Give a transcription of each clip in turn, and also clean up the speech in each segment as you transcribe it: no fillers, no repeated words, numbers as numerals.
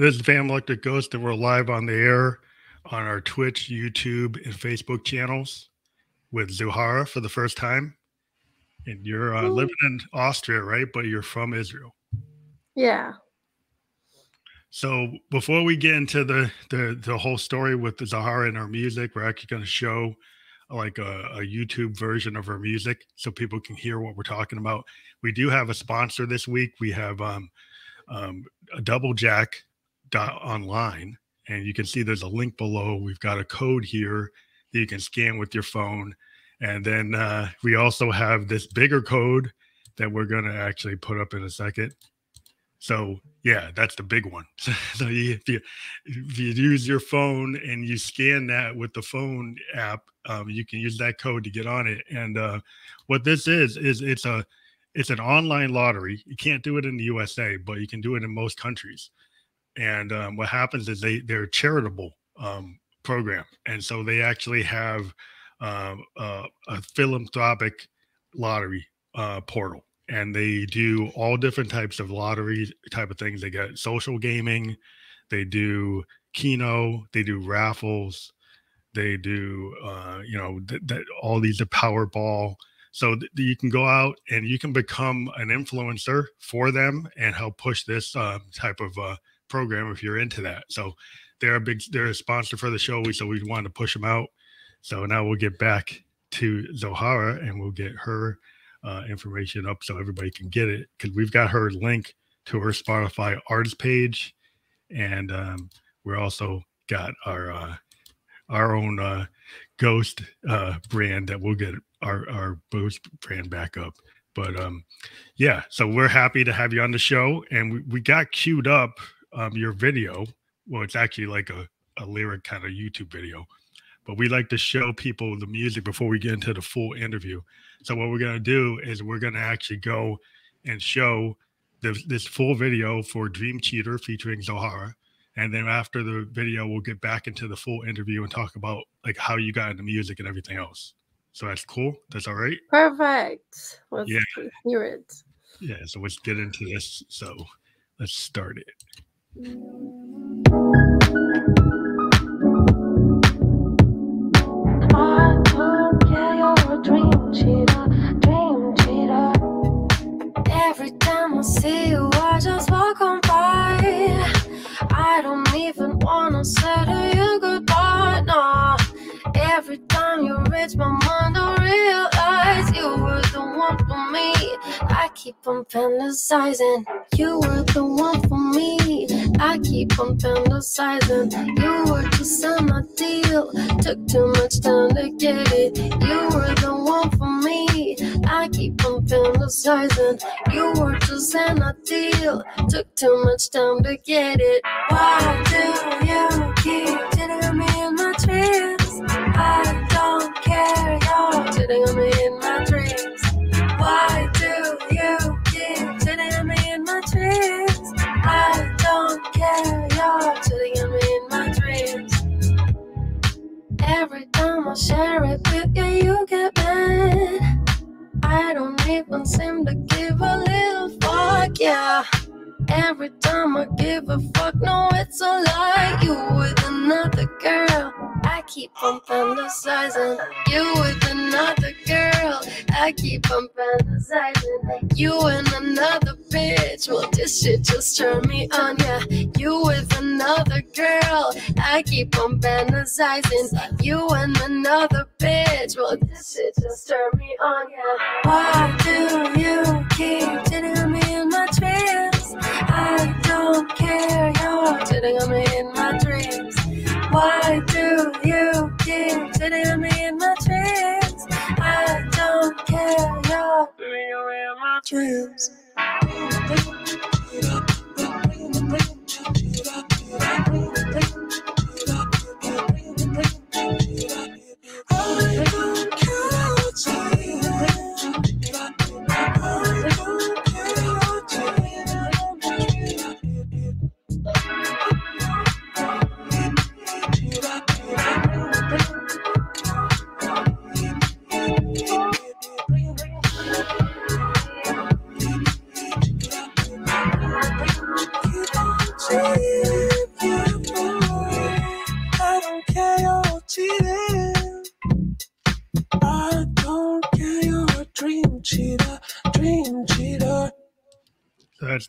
This is Van Electric Ghost, and we're live on the air on our Twitch, YouTube, and Facebook channels with Zohara for the first time. And you're living in Austria, right? But you're from Israel. Yeah. So before we get into the whole story with the Zohara and our music, we're actually going to show like a YouTube version of our music so people can hear what we're talking about. We do have a sponsor this week. We have a DoubeJack.online, and you can see there's a link below. We've got a code here that you can scan with your phone. And then we also have this bigger code that we're going to actually put up in a second. So yeah, that's the big one. So if you use your phone and you scan that with the phone app, you can use that code to get on it. And what this is it's an online lottery. You can't do it in the USA, but you can do it in most countries. And what happens is they're a charitable program, and so they actually have a philanthropic lottery portal. And they do all different types of lottery type of things. They got social gaming, they do Keno, they do raffles, they do, all these are Powerball. So you can go out and you can become an influencer for them and help push this type of program if you're into that. So they're a sponsor for the show. So we wanted to push them out. So now we'll get back to Zohara and we'll get her information up so everybody can get it, because we've got her link to her Spotify artist page, and we're also got our own ghost brand that we'll get our boost brand back up. But yeah, so we're happy to have you on the show, and we got queued up your video. Well, it's actually like a lyric kind of YouTube video, but we like to show people the music before we get into the full interview. So what we're going to do is we're going to actually go and show this full video for Dream Cheater featuring Zohara. And then after the video, we'll get back into the full interview and talk about like how you got into music and everything else. So that's cool. That's all right. Perfect. Let's hear it. Yeah. So let's get into this. So let's start it. Dream cheater. Every time I see you, I just walk on by. I don't even wanna say to you goodbye, nah. Every time you reach my mind, I realize you were the one for me. I keep on fantasizing, you were the one for me. I keep on fantasizing, you were just an ideal. Took too much time to get it. You were the one for me. I keep on fantasizing, you were just an ideal. Took too much time to get it. Why do you keep sitting me in my dreams? I don't care, you're sitting on me in my dreams. Why do you keep sitting me in my dreams? I don't care, you're sitting on me in my dreams. Every time I share it with you, you get mad. I don't even seem to give a little fuck, yeah. Every time I give a fuck, no, it's a lie. You with another girl, I keep on fantasizing. You with another girl, I keep on fantasizing. You and another bitch, well, this shit just turned me on, yeah. You with another girl, I keep on fantasizing. You and another bitch, well, this shit just turned me on, yeah. Why do you keep sitting on me in my dreams? I don't care, you're sitting on me in my dreams. Why do you keep sitting on me in my dreams? I don't care, you're sitting on me in my dreams.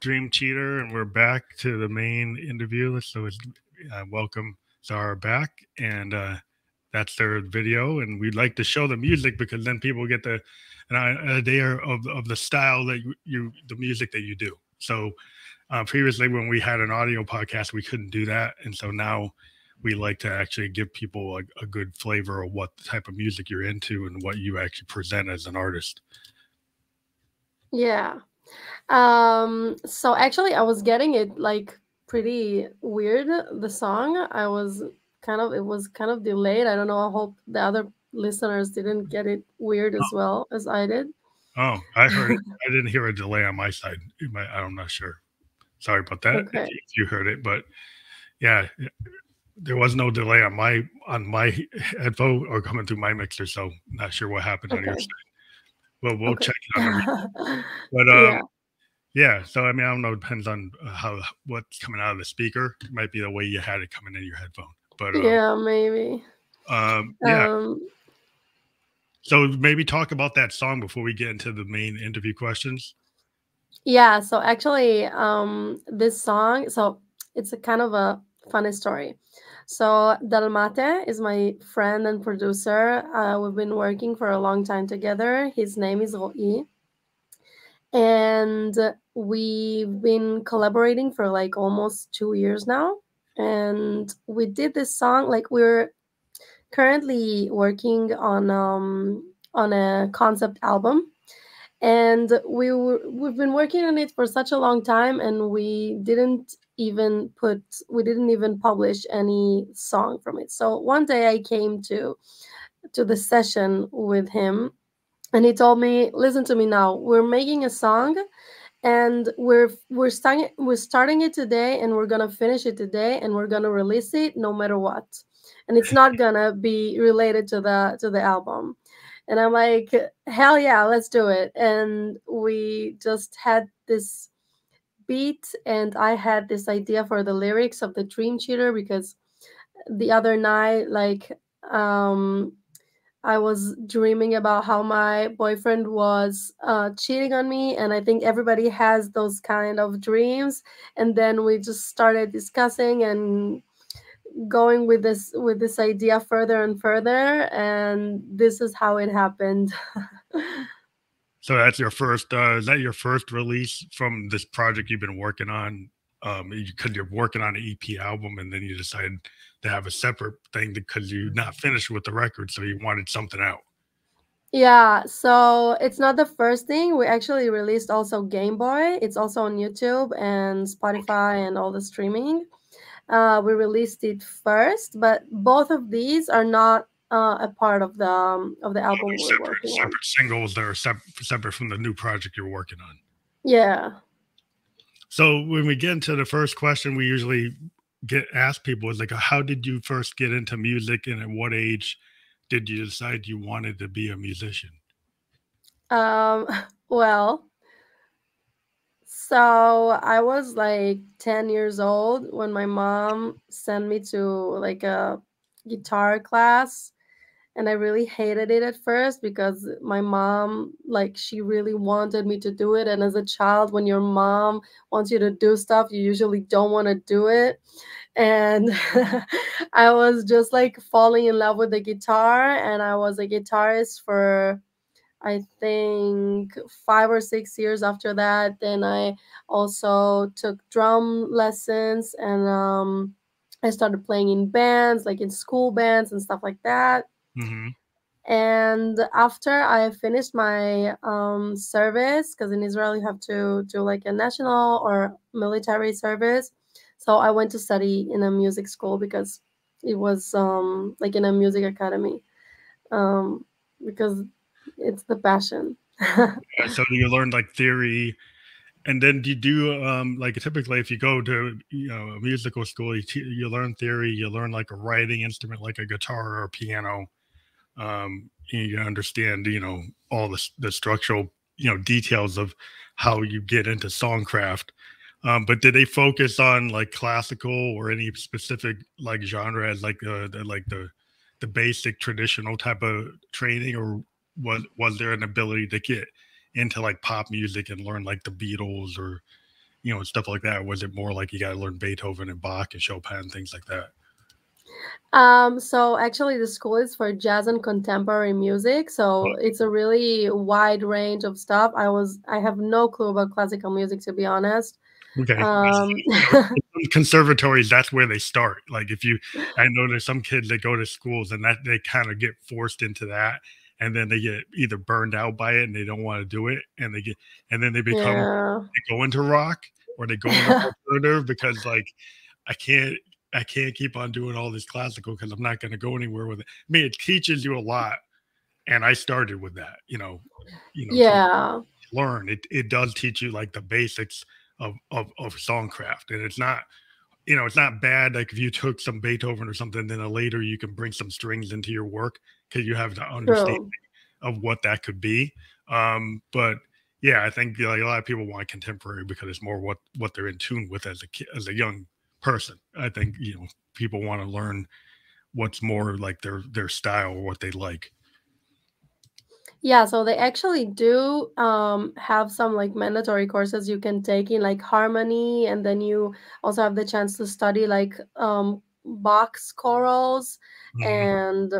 Dream Cheater, and we're back to the main interview. So it's welcome Zohara back, and that's their video. And we'd like to show the music because then people get an idea of the style that the music that you do. So previously, when we had an audio podcast, we couldn't do that, and so now we like to actually give people a good flavor of what type of music you're into and what you actually present as an artist. Yeah. So actually I was getting it like pretty weird, the song. It was kind of delayed. I don't know. I hope the other listeners didn't get it weird as well as I did. Oh, I heard it. I didn't hear a delay on my side. I'm not sure. Sorry about that. Okay. If you heard it, but yeah, there was no delay on my headphone or coming through my mixer, so not sure what happened on your side. Well, we'll check it on but yeah. So I mean, I don't know. It depends on what's coming out of the speaker. It might be the way you had it coming in your headphone. But yeah, maybe. Yeah. So maybe talk about that song before we get into the main interview questions. Yeah. So actually, this song. So it's a kind of a funny story. So Dalmate is my friend and producer. We've been working for a long time together. His name is Ro'i. And we've been collaborating for like almost 2 years now. And we did this song, like we're currently working on a concept album. And we've been working on it for such a long time, and we didn't even publish any song from it. So one day I came to the session with him, and he told me, "Listen to me now. We're making a song, and we're starting it today, and we're gonna finish it today, and we're gonna release it no matter what. And it's not gonna be related to the album." And I'm like, hell yeah, let's do it. And we just had this beat, and I had this idea for the lyrics of the Dream Cheater, because the other night, like, I was dreaming about how my boyfriend was cheating on me, and I think everybody has those kind of dreams. And then we just started discussing and going with this idea further and further, and this is how it happened. So that's your first is that your first release from this project you've been working on? Because you're working on an EP album, and then you decided to have a separate thing because you're not finished with the record, so you wanted something out. Yeah, so it's not the first thing. We actually released also Game Boy. It's also on YouTube and Spotify and all the streaming. We released it first, but both of these are not a part of the album we're working on. Separate singles that are separate from the new project you're working on. Yeah. So when we get into the first question, we usually ask people is like, how did you first get into music, and at what age did you decide you wanted to be a musician? Well, so I was like 10 years old when my mom sent me to like a guitar class, and I really hated it at first because my mom, like, she really wanted me to do it. And as a child, when your mom wants you to do stuff, you usually don't want to do it. And I was just like falling in love with the guitar, and I was a guitarist for, I think, 5 or 6 years after that. Then I also took drum lessons, and I started playing in bands, like in school bands and stuff like that. Mm-hmm. And after I finished my service, because in Israel you have to do like a national or military service, so I went to study in a music school because it was like in a music academy, because it's the passion. So you learned like theory, and then you do like typically if you go to a musical school, you learn theory, you learn like a writing instrument like a guitar or a piano. You understand all the structural details of how you get into songcraft. But did they focus on like classical or any specific like genre as like the basic traditional type of training, or was there an ability to get into like pop music and learn like the Beatles or stuff like that? Or was it more like you got to learn Beethoven and Bach and Chopin, things like that? So actually the school is for jazz and contemporary music, so it's a really wide range of stuff. I have no clue about classical music, to be honest. Okay. Um Conservatories, that's where they start. Like I know there's some kids that go to schools and that they kind of get forced into that, and then they get either burned out by it and they don't want to do it, and then yeah. they go into rock or they go into alternative because like I can't I can't keep on doing all this classical because I'm not going to go anywhere with it. I mean, it teaches you a lot, and I started with that. To Yeah. learn it does teach you like the basics of songcraft, and it's not bad. Like if you took some Beethoven or something, then later you can bring some strings into your work because you have the understanding True. of what that could be. But yeah, I think like a lot of people want contemporary because it's more what they're in tune with as a kid, as a young person. I think people want to learn what's more like their style or what they like. Yeah, so they actually do have some like mandatory courses you can take in like harmony, and then you also have the chance to study like Bach's chorals Mhm. and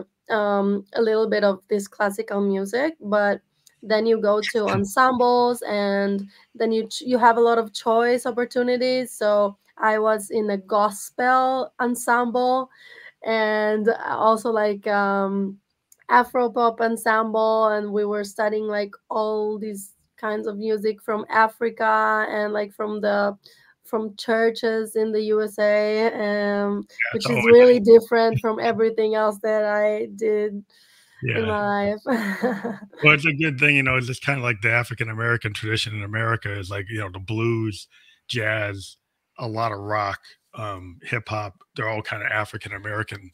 a little bit of this classical music. But then you go to ensembles, and then you have a lot of choice opportunities. So I was in a gospel ensemble, and also like Afro pop ensemble, and we were studying like all these kinds of music from Africa and like from churches in the USA, That's which is always really different from everything else that I did in yeah. my life. Well, it's a good thing, it's just kind of like the African American tradition in America is like, the blues, jazz, a lot of rock, hip hop. They're all kind of African American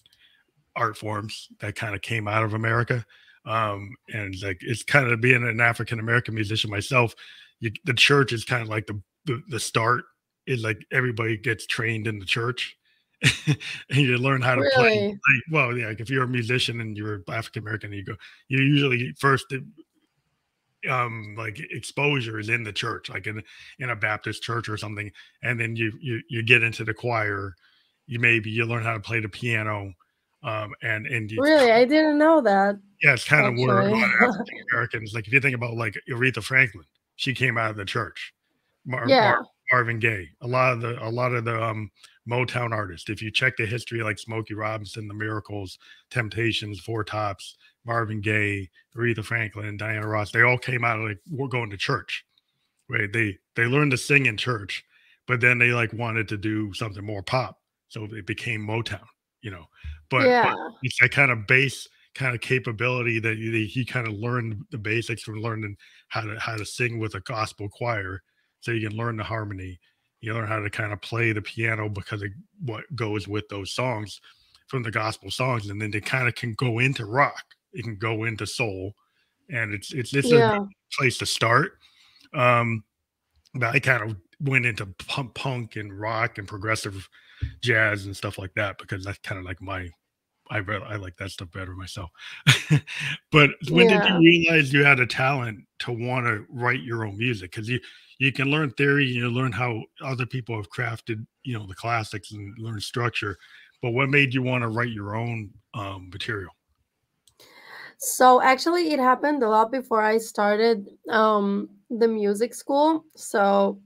art forms that kind of came out of America. And like it's kind of being an African American musician myself, the church is kind of like the start is like everybody gets trained in the church. And you learn how to play. Really? Like, well, yeah, like if you're a musician and you're African American, you usually first like exposure is in the church, like in a Baptist church or something, and then you get into the choir. You learn how to play the piano, and it's Really? I didn't know that, yeah, it's kind of where a actually. lot of African Americans, like if you think about like Aretha Franklin, she came out of the church. Yeah. Marvin Gaye, a lot of the Motown artists. If you check the history, like Smokey Robinson, The Miracles, Temptations, Four Tops, Marvin Gaye, Aretha Franklin, Diana Ross, they all came out of like we're going to church, right? They learned to sing in church, but then they like wanted to do something more pop, so it became Motown, you know. But Yeah. it's that kind of base kind of capability that he kind of learned the basics from learning how to sing with a gospel choir, so you can learn the harmony. You learn how to kind of play the piano because of what goes with those songs from the gospel songs, and then they kind of can go into rock. It can go into soul, and it's a good Yeah. place to start. Um, but I kind of went into punk and rock and progressive jazz and stuff like that because that's kind of like I like that stuff better myself. But when did you Yeah. realize you had a talent to want to write your own music? Because you can learn theory and you learn how other people have crafted, the classics and learn structure. But what made you want to write your own material? So actually, it happened a lot before I started the music school. So,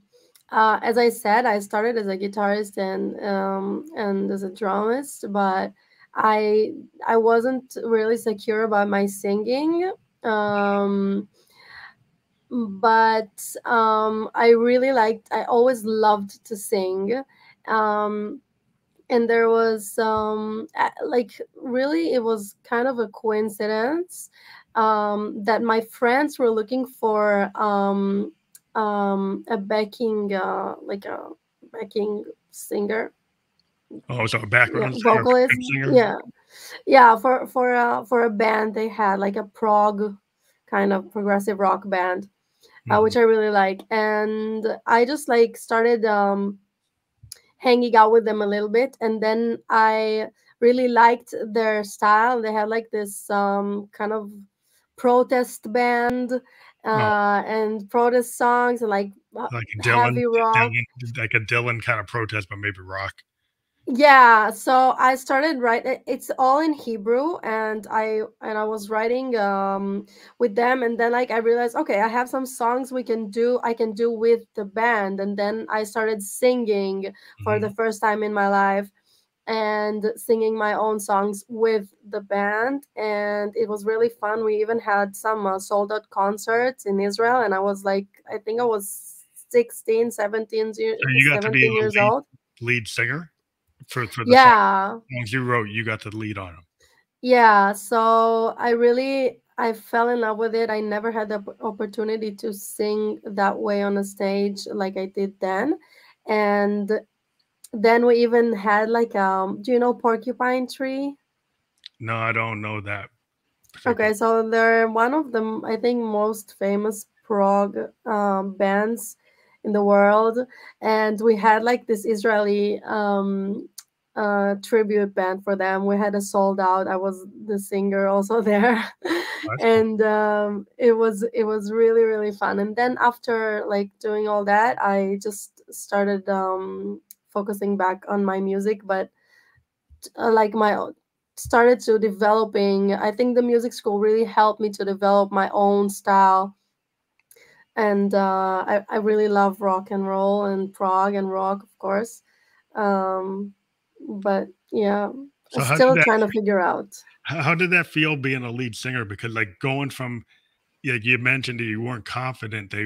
as I said, I started as a guitarist and as a drummist, but I I wasn't really secure about my singing. Um, but I really liked. I always loved to sing. Um, and there was like really it was kind of a coincidence that my friends were looking for a backing like a backing singer, Oh, so a yeah, background singer, vocalist, backup singer? yeah, yeah, for a band. They had like a prog kind of progressive rock band, Mhm. which I really like, and I just like started hanging out with them a little bit, and then I really liked their style. They had like this kind of protest band Oh, and protest songs, and like Like a heavy rock. like a Dylan kind of protest, but maybe rock. Yeah, so I started writing. It's all in Hebrew, and I was writing with them, and then like I realized, okay, I have some songs I can do with the band, and then I started singing for the first time in my life, and singing my own songs with the band, and it was really fun. We even had some sold out concerts in Israel, and I was like, I think I was 16, 17, So you got to be 17 years old. lead singer for the Yeah. songs you wrote. You got to lead on them. Yeah, so I fell in love with it. I never had the opportunity to sing that way on a stage like I did then. And then we even had like do you know Porcupine Tree? No, I don't know that. Okay, so they're one of the, I think, most famous prog bands in the world, and we had like this Israeli tribute band for them. We had a sold out. I was the singer also there, and it was really really fun. And then after like doing all that, I just started focusing back on my music, but like my started to developing. I think the music school really helped me to develop my own style, and I really love rock and roll and prog and rock, of course. But yeah, So I'm still trying to figure out. How did that feel being a lead singer? Because like going from, like you mentioned that you weren't confident that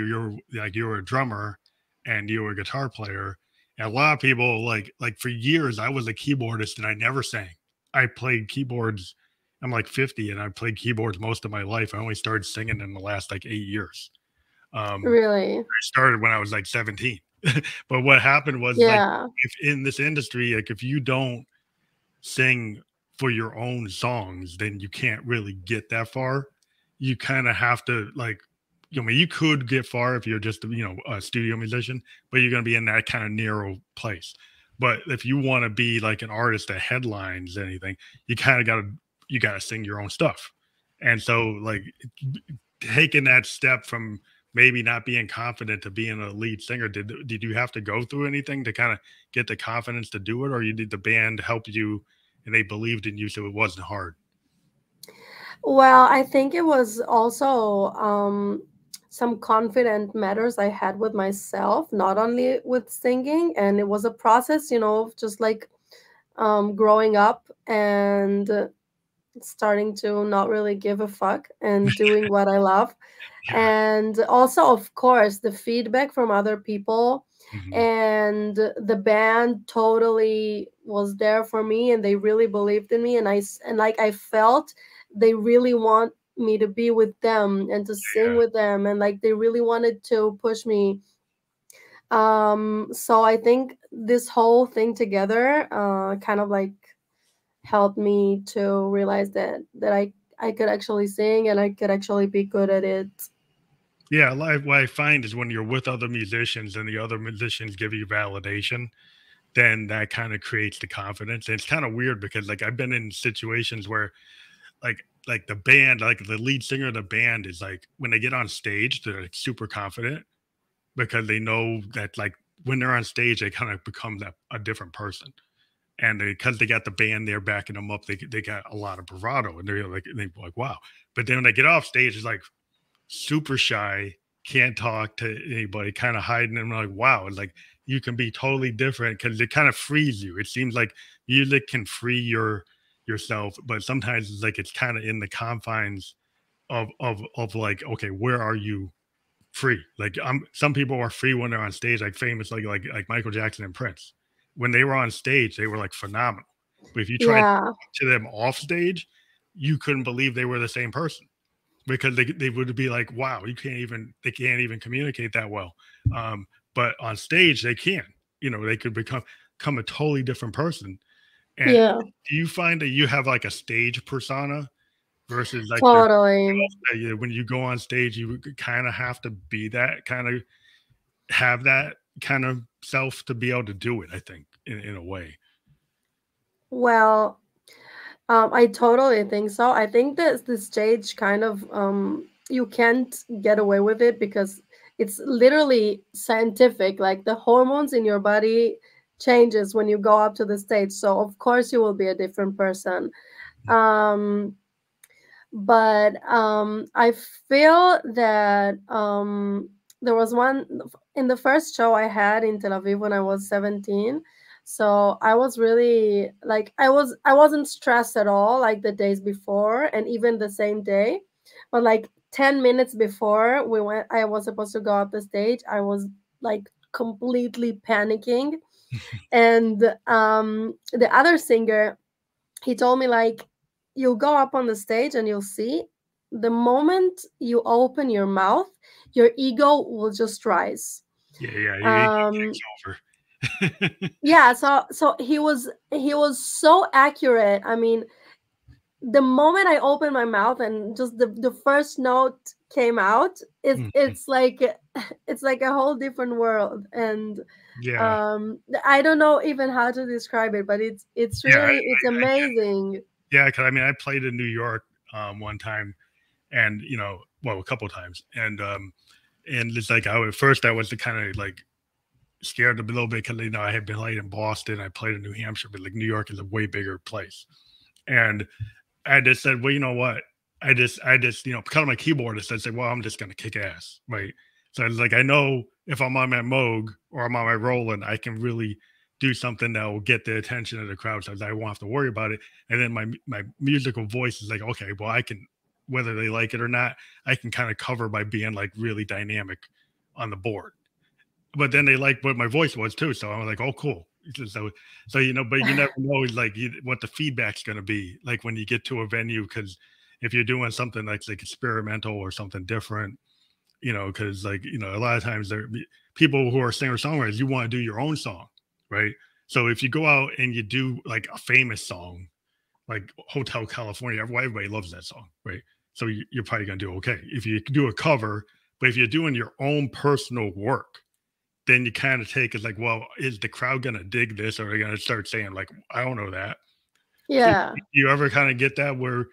you were a drummer and you were a guitar player. And a lot of people like for years I was a keyboardist and I never sang. I played keyboards. I'm like 50 and I played keyboards most of my life. I only started singing in the last like 8 years. Really? I started when I was like 17. But what happened was like if in this industry, like if you don't sing for your own songs, then you can't really get that far. You kind of have to like, I mean, you could get far if you're just, a studio musician, but you're going to be in that kind of narrow place. But if you want to be like an artist that headlines anything, you kind of got to sing your own stuff. And so like taking that step from maybe not being confident to being a lead singer, did you have to go through anything to kind of get the confidence to do it, or you did the band help you and they believed in you so it wasn't hard? Well, I think it was also some confident matters I had with myself, not only with singing, and it was a process, just like growing up and starting to not really give a fuck and doing what I love. And also, of course, the feedback from other people, and the band totally was there for me, and they really believed in me, and I felt they really want me to be with them and to sing with them, and like they really wanted to push me. So I think this whole thing together kind of like helped me to realize that I could actually sing and I could actually be good at it. Yeah, what I find is when you're with other musicians and the other musicians give you validation, then that kind of creates the confidence. And it's kind of weird because like I've been in situations where like the band, like the lead singer of the band is like when they get on stage, they're like super confident because they know that like when they're on stage, they kind of become a different person. And because they got the band there backing them up, they got a lot of bravado, and they're like wow. But then when they get off stage, it's like super shy, can't talk to anybody, kind of hiding. And I'm like, wow, it's like you can be totally different because it kind of frees you. It seems like music can free yourself, but sometimes it's like it's kind of in the confines of like, okay, where are you free? Like some people are free when they're on stage, like famous, like Michael Jackson and Prince. When they were on stage, they were like phenomenal. But if you try to talk to them off stage, you couldn't believe they were the same person because they would be like, wow, they can't even communicate that well. But on stage, they can, they could become a totally different person. And do you find that you have like a stage persona versus like when you go on stage, you kind of have to be that kind of have that kind of self to be able to do it, I think, in a way. Well, I totally think so. I think that the stage kind of you can't get away with it because it's literally scientific. Like the hormones in your body changes when you go up to the stage. So of course you will be a different person. Um, but I feel that there was one in the first show I had in Tel Aviv when I was 17. So I was really like I wasn't stressed at all like the days before and even the same day. But like 10 minutes before I was supposed to go up the stage, I was like completely panicking. And the other singer, he told me like, you'll go up on the stage and you'll see the moment you open your mouth, your ego will just rise. Yeah, takes over. Yeah, so he was so accurate. I mean, the moment I opened my mouth and just the first note came out, it's like a whole different world. And I don't know even how to describe it, but it's really it's amazing. Because I mean, I played in New York one time, and a couple of times, and it's like at first I was kind of like scared a little bit because I had been played in Boston, I played in New Hampshire, but like New York is a way bigger place, and I just said, well, you know what, I just because I'm a keyboardist, I said, well, I'm just gonna kick ass, right? So I was like, I know if I'm on my Moog or I'm on my Roland, I can really do something that will get the attention of the crowd, so I won't have to worry about it. And then my musical voice is like, okay, well, I can, whether they like it or not, I can kind of cover by being like really dynamic on the board. But then they like what my voice was too, so I was like, oh, cool. So but you never know like what the feedback's going to be like when you get to a venue, because if you're doing something like experimental or something different, because a lot of times there people who are singer-songwriters, you want to do your own song, right? So if you go out and you do like a famous song like Hotel California, everybody loves that song, right? So you're probably going to do okay. If you do a cover, but if you're doing your own personal work, then you kind of take it like, well, is the crowd going to dig this, or are they going to start saying like, I don't know that? Yeah. You ever kind of get that where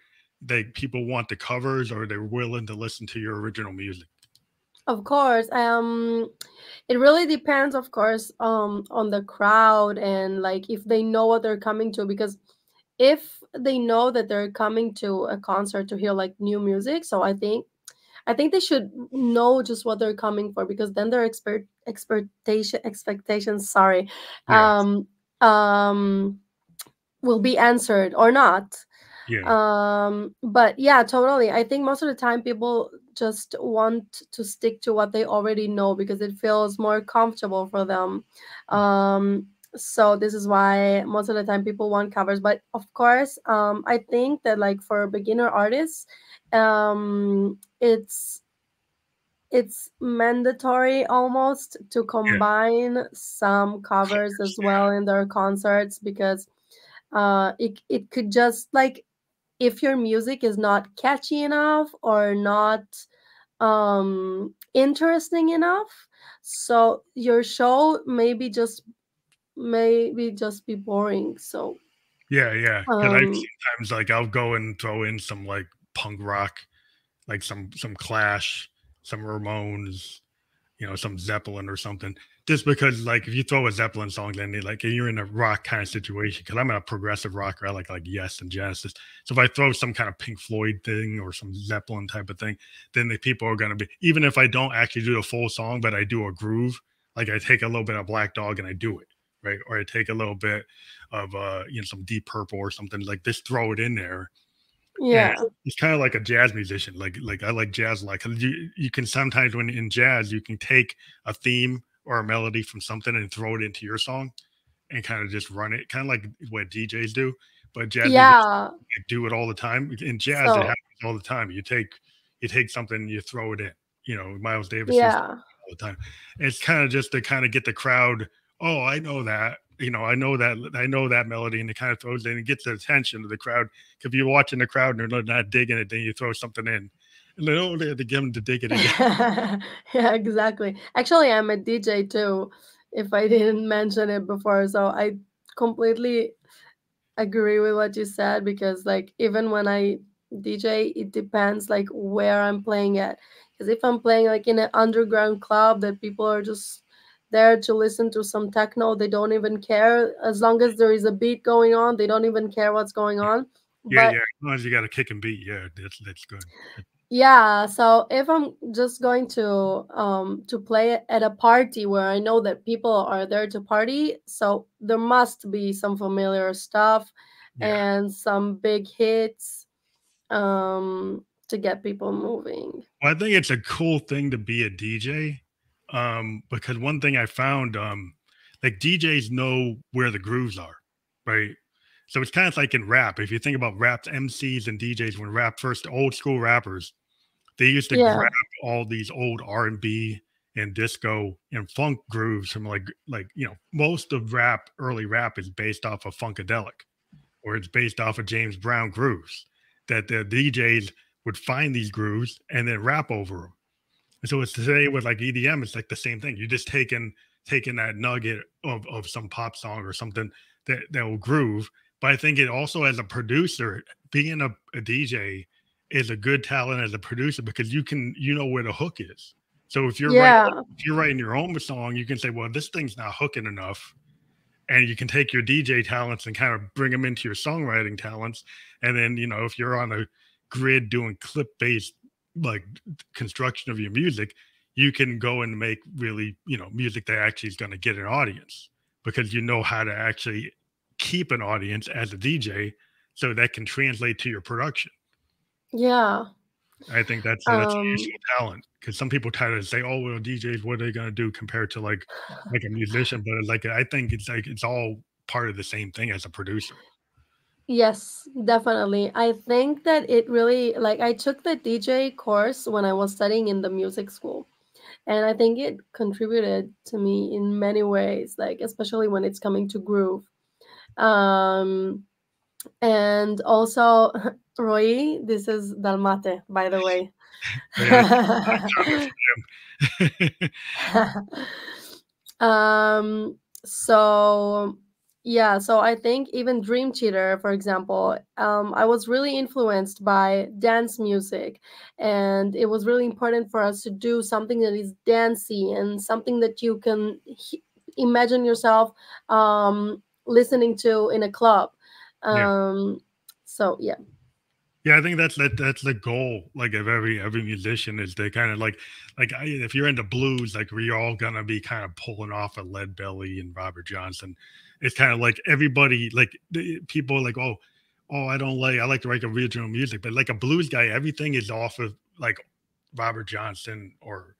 people want the covers, or they're willing to listen to your original music? Of course. It really depends, of course, on the crowd and like if they know what they're coming to, because if they know that they're coming to a concert to hear like new music, so I think they should know just what they're coming for, because then their expectations, sorry, will be answered or not. But yeah, totally. I think most of the time people just want to stick to what they already know because it feels more comfortable for them. So this is why most of the time people want covers. But of course, I think that like for beginner artists, it's mandatory almost to combine some covers as well in their concerts, because it could just like, if your music is not catchy enough or not interesting enough, so your show maybe just be boring. So yeah. Sometimes like I'll go and throw in some like punk rock, like some Clash, some Ramones, some Zeppelin or something, just because like if you throw a Zeppelin song, then you're in a rock kind of situation, because I'm a progressive rocker. I like Yes and Genesis. So if I throw some kind of Pink Floyd thing or some Zeppelin type of thing, then the people are going to be, even if I don't actually do the full song, but I do a groove, like I take a little bit of Black Dog and I do it, right? Or I take a little bit of some Deep Purple or something, like just throw it in there. Yeah, and it's kind of like a jazz musician. Like I like jazz. Like you can sometimes, when in jazz, you can take a theme or a melody from something and throw it into your song and kind of just run it, kind of like what DJs do. But jazz musicians do it all the time. In jazz, it happens all the time. You take something and you throw it in. Miles Davis used to do it all the time. It's kind of just to kind of get the crowd. Oh, I know that. I know that melody, and it kind of throws it in and gets the attention of the crowd. If you're watching the crowd and they're not digging it, then you throw something in, and they don't have to get them to dig it again. Yeah, exactly. Actually, I'm a DJ too, if I didn't mention it before. So I completely agree with what you said, because like even when I DJ, it depends like where I'm playing at. Because if I'm playing like in an underground club that people are just there to listen to some techno, they don't even care. As long as there is a beat going on, they don't even care what's going on. Yeah, But as long as you got a kick and beat, yeah, that's good. yeah, so if I'm just going to play at a party where I know that people are there to party, so there must be some familiar stuff Yeah. and some big hits to get people moving. Well, I think it's a cool thing to be a DJ, because one thing I found, like DJs know where the grooves are, right? So it's kind of like in rap. If you think about rap MCs and DJs, when rap first, old school rappers, they used to Yeah. grab all these old R&B and disco and funk grooves from like most of rap, early rap is based off of funkadelic, or it's based off of James Brown grooves that the DJs would find these grooves and then rap over them. And so it's today with like EDM, it's like the same thing. You're just taking that nugget of some pop song or something that will groove. But I think it also, as a producer, being a DJ is a good talent as a producer, because you know where the hook is. So if Yeah. you're writing your own song, you can say, well, this thing's not hooking enough. And you can take your DJ talents and kind of bring them into your songwriting talents. And then, if you're on a grid doing clip based like construction of your music, you can go and make really, music that actually is going to get an audience, because you know how to actually keep an audience as a DJ, so that can translate to your production. Yeah. I think that's a useful talent, because some people try to say, "Oh, well, DJs, what are they going to do compared to like a musician?" But like, I think it's all part of the same thing as a producer. Yes, definitely. I think that it really, like, I took the DJ course when I was studying in the music school, and I think it contributed to me in many ways, like especially when it's coming to groove. And also, Roy, this is Dalmate, by the way. Yeah, So yeah, so I think even Dream Theater, for example, I was really influenced by dance music, and it was really important for us to do something that is dancey and something that you can imagine yourself listening to in a club. So yeah. Yeah, I think that's the goal, like, of every musician, is they kind of if you're into blues, like, we're all gonna be kind of pulling off a Lead Belly and Robert Johnson. It's kind of like everybody, like, people are like, oh, I like to write original music, but like a blues guy, everything is off of like Robert Johnson or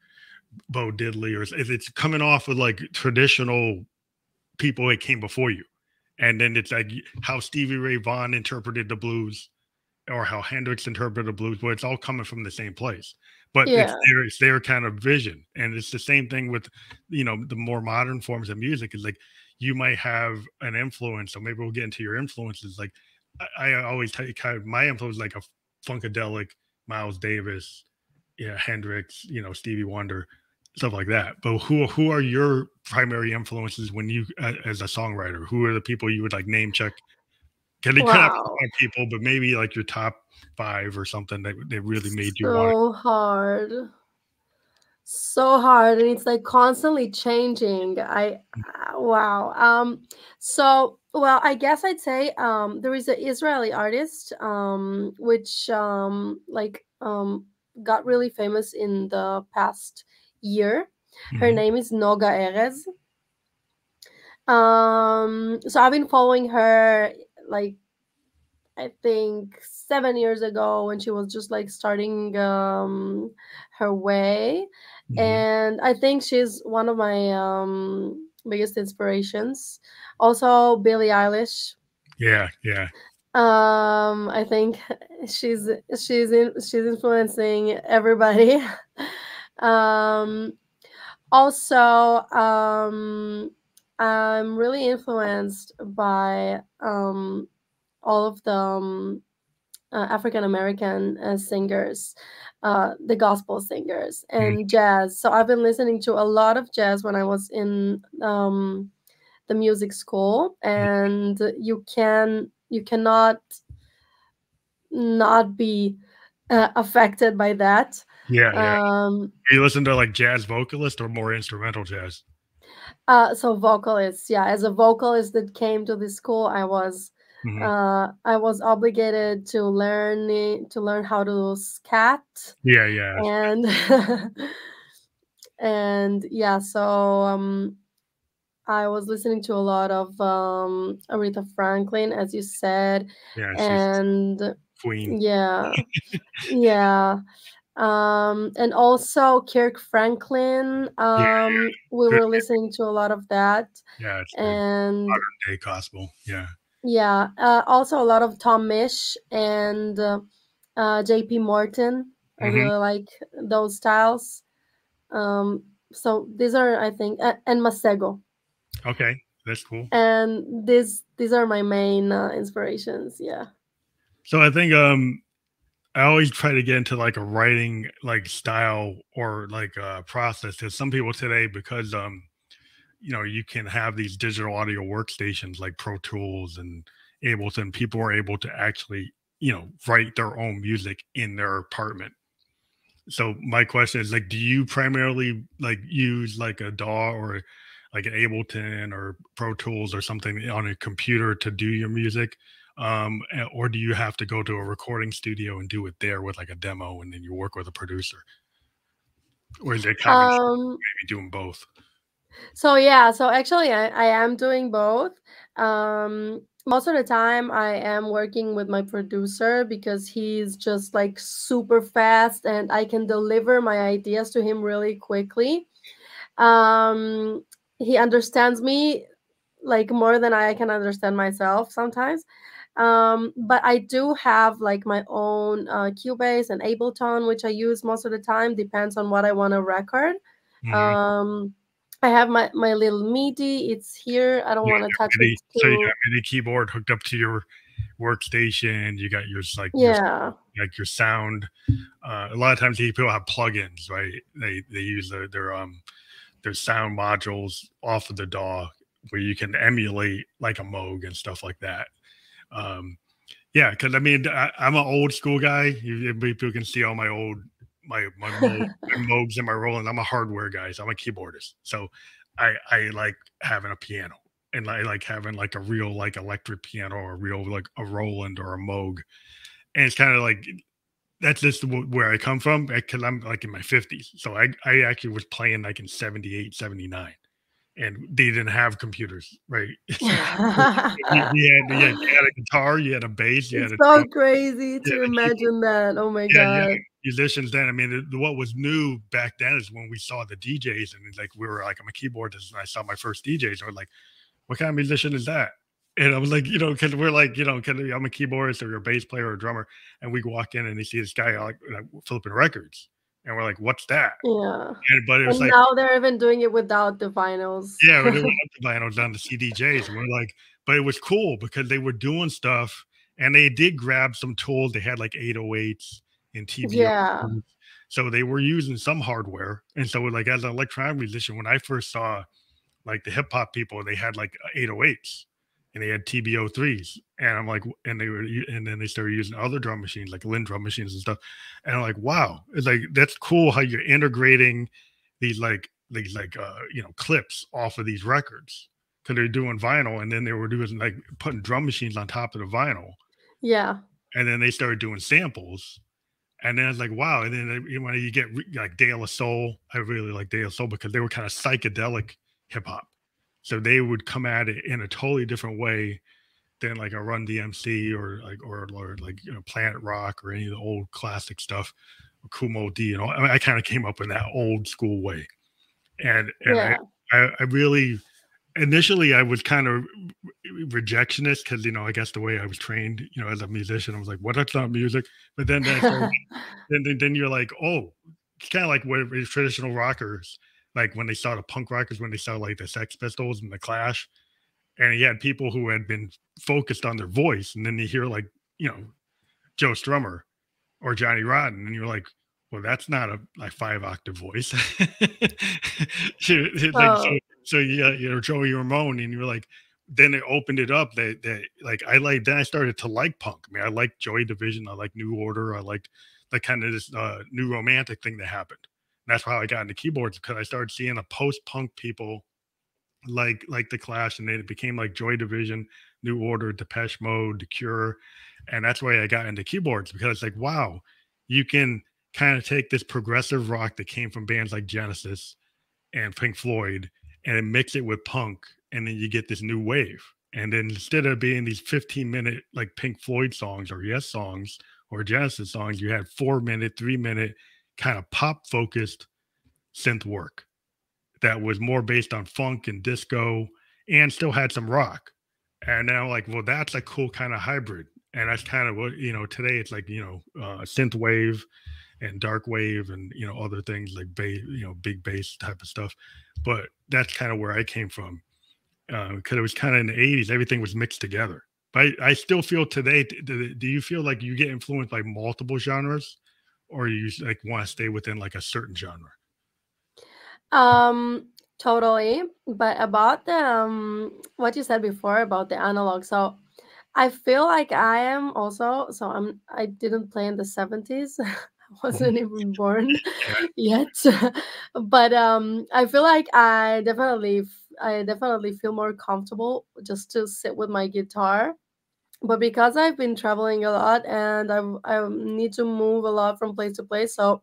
Bo Diddley, or if it's coming off of like traditional people that came before you, and then it's like how Stevie Ray Vaughan interpreted the blues, or how Hendrix interpreted the blues, but it's all coming from the same place. But Yeah. it's their kind of vision. And it's the same thing with, the more modern forms of music, is like, you might have an influence. So maybe we'll get into your influences. Like, I always tell you, kind of my influence, like a Funkadelic, Miles Davis, Hendrix, Stevie Wonder, stuff like that. But who are your primary influences when you, as a songwriter? Who are the people you would like name check? Can they cut out people, but maybe like your top 5 or something that really made you want it? So hard, and it's like constantly changing. Wow. So, well, I guess I'd say there is an Israeli artist which got really famous in the past year. Her name is Noga Erez. So I've been following her, like, I think 7 years ago, when she was just like starting her way. And I think she's one of my biggest inspirations. Also Billie Eilish. Yeah. I think she's influencing everybody. Also, I'm really influenced by all of the African American singers, the gospel singers, and jazz. So I've been listening to a lot of jazz when I was in the music school, and you cannot not be affected by that. Yeah, yeah. Um, You listen to like jazz vocalist or more instrumental jazz? so vocalists, yeah. As a vocalist that came to this school, Hmm. I was obligated to learn how to scat, Yeah, yeah, and and yeah. So I was listening to a lot of Aretha Franklin, as you said, yeah. She's and queen. yeah, yeah. And also Kirk Franklin. Yeah, We good. were listening to a lot of that, Yeah, it's good. and Modern day gospel. Yeah. yeah, also a lot of Tom Misch and J.P. Morton. I Hmm. really like those styles. So these are, I think, and Masego, Okay, that's cool. and these are my main inspirations. Yeah. So I think I always try to get into like a writing like style or like process. Because some people today, because you can have these digital audio workstations like Pro Tools and Ableton. People are able to actually write their own music in their apartment. So my question is like, do you primarily like use like a DAW or like an Ableton or Pro Tools or something on a computer to do your music? Or do you have to go to a recording studio and do it there with like a demo and then you work with a producer? Or is it a combination, Um, maybe doing both? So yeah, so actually I am doing both. Most of the time I am working with my producer because he's just like super fast and I can deliver my ideas to him really quickly. Um, he understands me like more than I can understand myself sometimes. But I do have like my own Cubase and Ableton, which I use most of the time, depends on what I want to record. Mhm. Um, I have my little MIDI. It's here. I don't Yeah, want to touch it so you too. got MIDI keyboard hooked up to your workstation. You got Yeah. your sound. A lot of times people have plugins, right? They use their sound modules off of the DAW where you can emulate like a Moog and stuff like that. Um, yeah, because I mean I'm an old school guy. People can see all my old my Moogs and my Roland. I'm a hardware guy, so I'm a keyboardist. So I like having a piano and I like having like a real like electric piano or a real like a Roland or a Moog. And it's kind of like that's just where I come from because I'm like in my 50s. So I actually was playing like in 78, 79, and they didn't have computers, right? So you had a guitar, you had a bass, you had It's a so drum, crazy you to had a keyboard. imagine that. Oh my Yeah, yeah. god. Musicians then, I mean, what was new back then is when we saw the DJs and like we were like, I'm a keyboardist and I saw my first DJs and we're like, what kind of musician is that? And I was like, because we're like, because I'm a keyboardist or a bass player or a drummer, and we walk in and they see this guy like flipping records, and we're like, what's that? Yeah. But it was And like, now they're even doing it without the vinyls. yeah, they went up the vinyls on the CDJs, and we're like, but it was cool because they were doing stuff, and they did grab some tools. They had like 808s and TVOs, Yeah. so they were using some hardware. And so, like as an electronic musician, when I first saw like the hip hop people, they had like 808s and they had TBO3s. And I'm like, and then they started using other drum machines, like Lin drum machines and stuff. And I'm like, wow, it's like, that's cool how you're integrating these clips off of these records because they're doing vinyl. And then they were doing like putting drum machines on top of the vinyl. Yeah. And then they started doing samples. And then it's like, wow. And then when you get like De La Soul, I really like De La Soul because they were kind of psychedelic hip hop. So they would come at it in a totally different way than like a Run DMC or like Planet Rock or any of the old classic stuff, or Kumo D. I mean, I kind of came up in that old school way, and Yeah. I really initially I was kind of rejectionist because I guess the way I was trained as a musician I was like, what, that's not music. But then then you're like, oh, it's kind of like what traditional rockers, like when they saw the punk rockers, when they saw like the Sex Pistols and the Clash, and you had people who had been focused on their voice, and then you hear like Joe Strummer or Johnny Rotten, and you're like, well, that's not a like 5-octave voice. Like Oh, so yeah, Joey Ramone, and you're like, then it opened it up that like then I started to like punk. I mean, I liked Joy Division, I liked New Order, I liked like kind of this new romantic thing that happened. And that's how I got into keyboards, because I started seeing a post-punk people like the Clash, and then it became like Joy Division, New Order, Depeche Mode, The Cure, and that's why I got into keyboards, because it's like, wow, you can kind of take this progressive rock that came from bands like Genesis and Pink Floyd and then mix it with punk, and then you get this new wave. And then instead of being these 15-minute like Pink Floyd songs or Yes songs or Genesis songs, you had 4-minute, 3-minute kind of pop focused synth work that was more based on funk and disco and still had some rock. And now like, well, that's a cool kind of hybrid. And that's kind of what, today it's like, synth wave and dark wave and, other things like bass, big bass type of stuff. But that's kind of where I came from. Because it was kind of in the 80s, everything was mixed together. But I still feel today, do you feel like you get influenced by multiple genres, or you like want to stay within like a certain genre? Totally. But about the what you said before about the analog, so I feel like I am also, so I didn't play in the 70s. I wasn't even born yet. But I feel like I definitely feel more comfortable just to sit with my guitar. But because I've been traveling a lot and I need to move a lot from place to place, so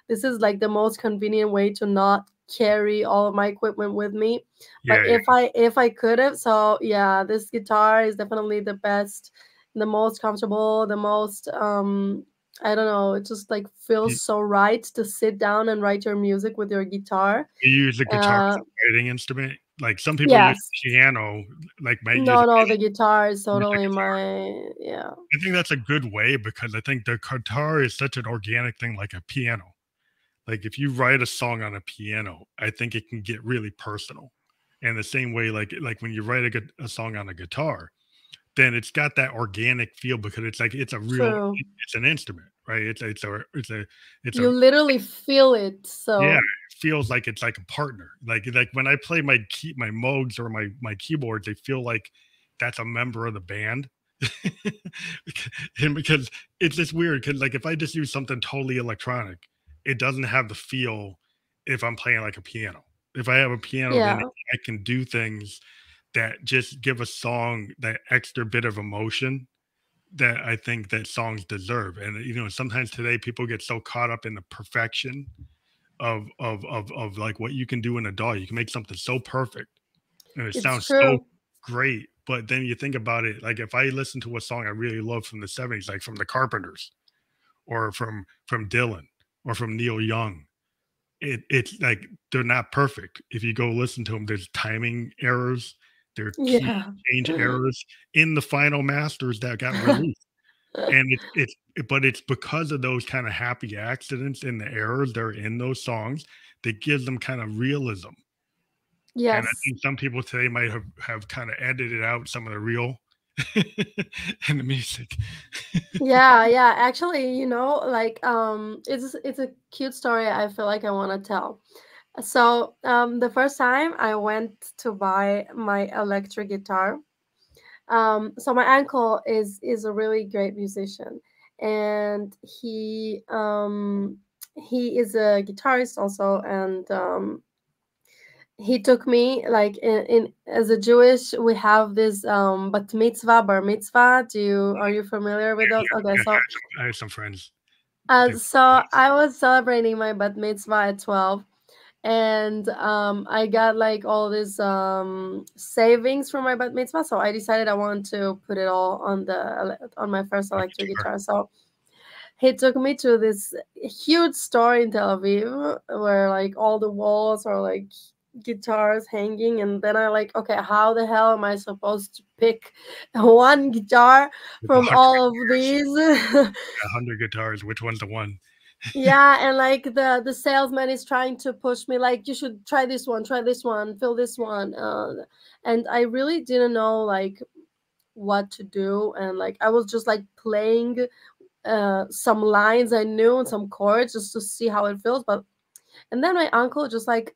this is like the most convenient way to not carry all of my equipment with me. But if I could have, so yeah, this guitar is definitely the best, the most comfortable, the most I don't know, it just like feels so right to sit down and write your music with your guitar. You use the guitar as a writing instrument? Like some people use piano, like no, the guitar is totally my, yeah. I think that's a good way, because I think the guitar is such an organic thing, like a piano. Like if you write a song on a piano, I think it can get really personal. And the same way, like when you write a song on a guitar, then it's got that organic feel, because it's like it's a real, it's an instrument, right? It's you literally feel it. So yeah, it feels like it's like a partner. Like when I play my Moogs or my keyboards, they feel like that's a member of the band. And because it's just weird, because like if I just use something totally electronic, it doesn't have the feel if I'm playing like a piano. If I have a piano, then I can do things that just give a song that extra bit of emotion that I think that songs deserve. And sometimes today people get so caught up in the perfection of like what you can do in a DAW. You can make something so perfect and it sounds so great. But then you think about it, like if I listen to a song I really love from the 70s, like from the Carpenters or from Dylan or from Neil Young, it's like they're not perfect. If you go listen to them, there's timing errors, there are key change errors in the final masters that got released. And it's because of those kind of happy accidents and the errors that are in those songs that gives them kind of realism. Yes. And I think some people today might have kind of edited out some of the real in the music. yeah. Actually, like it's a cute story I feel like I want to tell. So the first time I went to buy my electric guitar, so my uncle is a really great musician, and he is a guitarist also, and he took me like in as a Jewish, we have this bat mitzvah, bar mitzvah. Are you familiar with those? Okay, so I have some friends. So I was celebrating my bat mitzvah at 12, and I got like all this savings from my bat mitzvah, so I decided I want to put it all on my first electric guitar. So he took me to this huge store in Tel Aviv where like all the walls are like guitars hanging, and then I like, okay, how the hell am I supposed to pick one guitar from all of these? 100 guitars, which one's the one? Yeah, and like the salesman is trying to push me like, you should try this one, fill this one, and I really didn't know like what to do, and like I was just like playing some lines I knew and some chords just to see how it feels. And then my uncle just like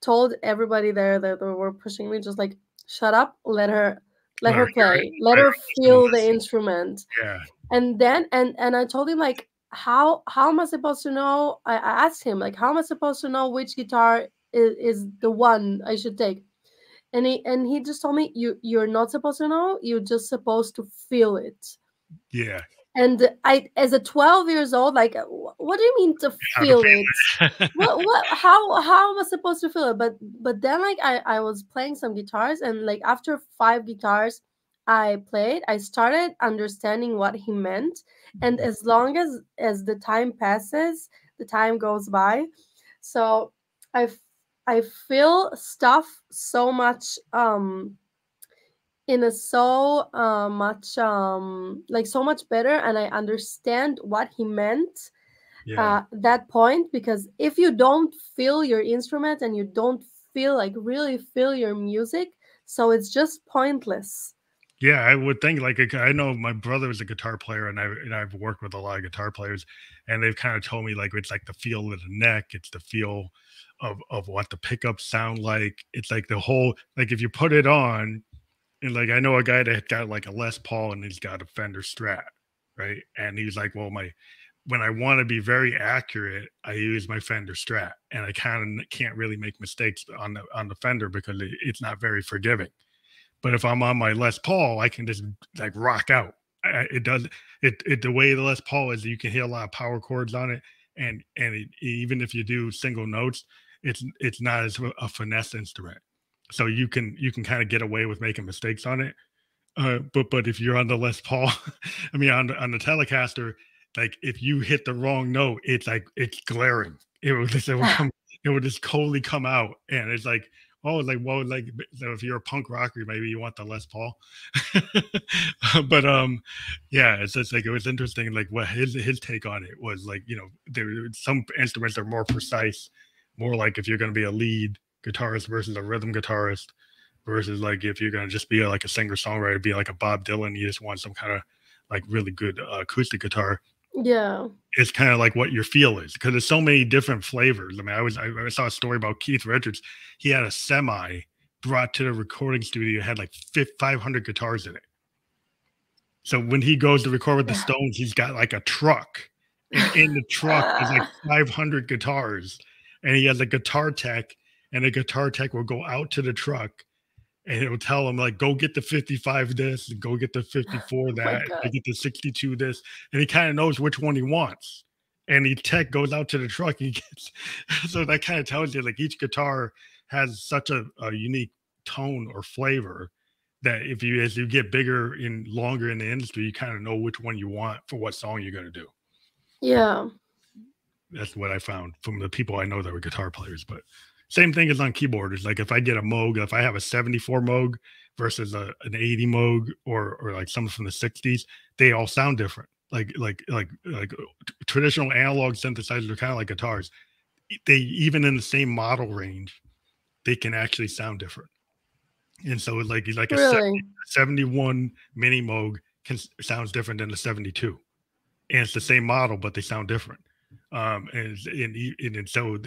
told everybody there that they were pushing me, just like, shut up, let her play, let her feel the instrument. Yeah. And then and I told him like, how am I supposed to know? I asked him, like, how am I supposed to know which guitar is the one I should take? And he just told me, you're not supposed to know, you're just supposed to feel it. Yeah. And I, as a 12 years old, like, what do you mean to feel it? How am I supposed to feel it? But then, like, I was playing some guitars, and like after 5 guitars I played, I started understanding what he meant. And as long as the time passes, the time goes by. So I I feel stuff so much in a so much like so much better, and I understand what he meant that point. Because if you don't feel your instrument and you don't feel, like, really feel your music, so it's just pointless. Yeah, I would think, like, I know my brother is a guitar player, and I've worked with a lot of guitar players, and they've kind of told me, like, it's like the feel of the neck, it's the feel of what the pickups sound like. It's like the whole, like, if you put it on, and like I know a guy that got like a Les Paul and he's got a Fender Strat, right? And he's like, well, when I want to be very accurate, I use my Fender Strat, and I kind of can't really make mistakes on the Fender because it's not very forgiving. But if I'm on my Les Paul, I can just like rock out. It does it the way the Les Paul is. You can hear a lot of power chords on it, and even if you do single notes, it's not as a finesse instrument. So you can kind of get away with making mistakes on it. But if you're on the Les Paul, I mean on the Telecaster, like if you hit the wrong note, it's like it's glaring. It would just coldly come out, and it's like, oh, like, well, like, so if you're a punk rocker, maybe you want the Les Paul. But yeah, it's just like, it was interesting, like what his take on it was. Like, you know, there some instruments are more precise, more like if you're going to be a lead guitarist versus a rhythm guitarist, versus like if you're going to just be like a singer songwriter, be like a Bob Dylan, you just want some kind of like really good acoustic guitar. Yeah. It's kind of like what your feel is, because there's so many different flavors. I mean, I saw a story about Keith Richards. He had a semi brought to the recording studio, had like 500 guitars in it. So when he goes to record with the Stones, he's got like a truck, and in the truck is like 500 guitars, and he has a guitar tech, and the guitar tech will go out to the truck, and it'll tell him, like, go get the 55 this, and go get the 54 that, and get the 62 this, and he kind of knows which one he wants. And the tech goes out to the truck, and he gets, so that kind of tells you, like, each guitar has such a unique tone or flavor that as you get bigger and longer in the industry, you kind of know which one you want for what song you're going to do. Yeah. That's what I found from the people I know that were guitar players. But same thing as on keyboarders. Like if I get a Moog, if I have a 74 Moog versus an 80 Moog or like some from the 60s, they all sound different. Like traditional analog synthesizers are kind of like guitars. They, even in the same model range, they can actually sound different. And so like Really? 71 Mini Moog sounds different than the 72. And it's the same model, but they sound different. And so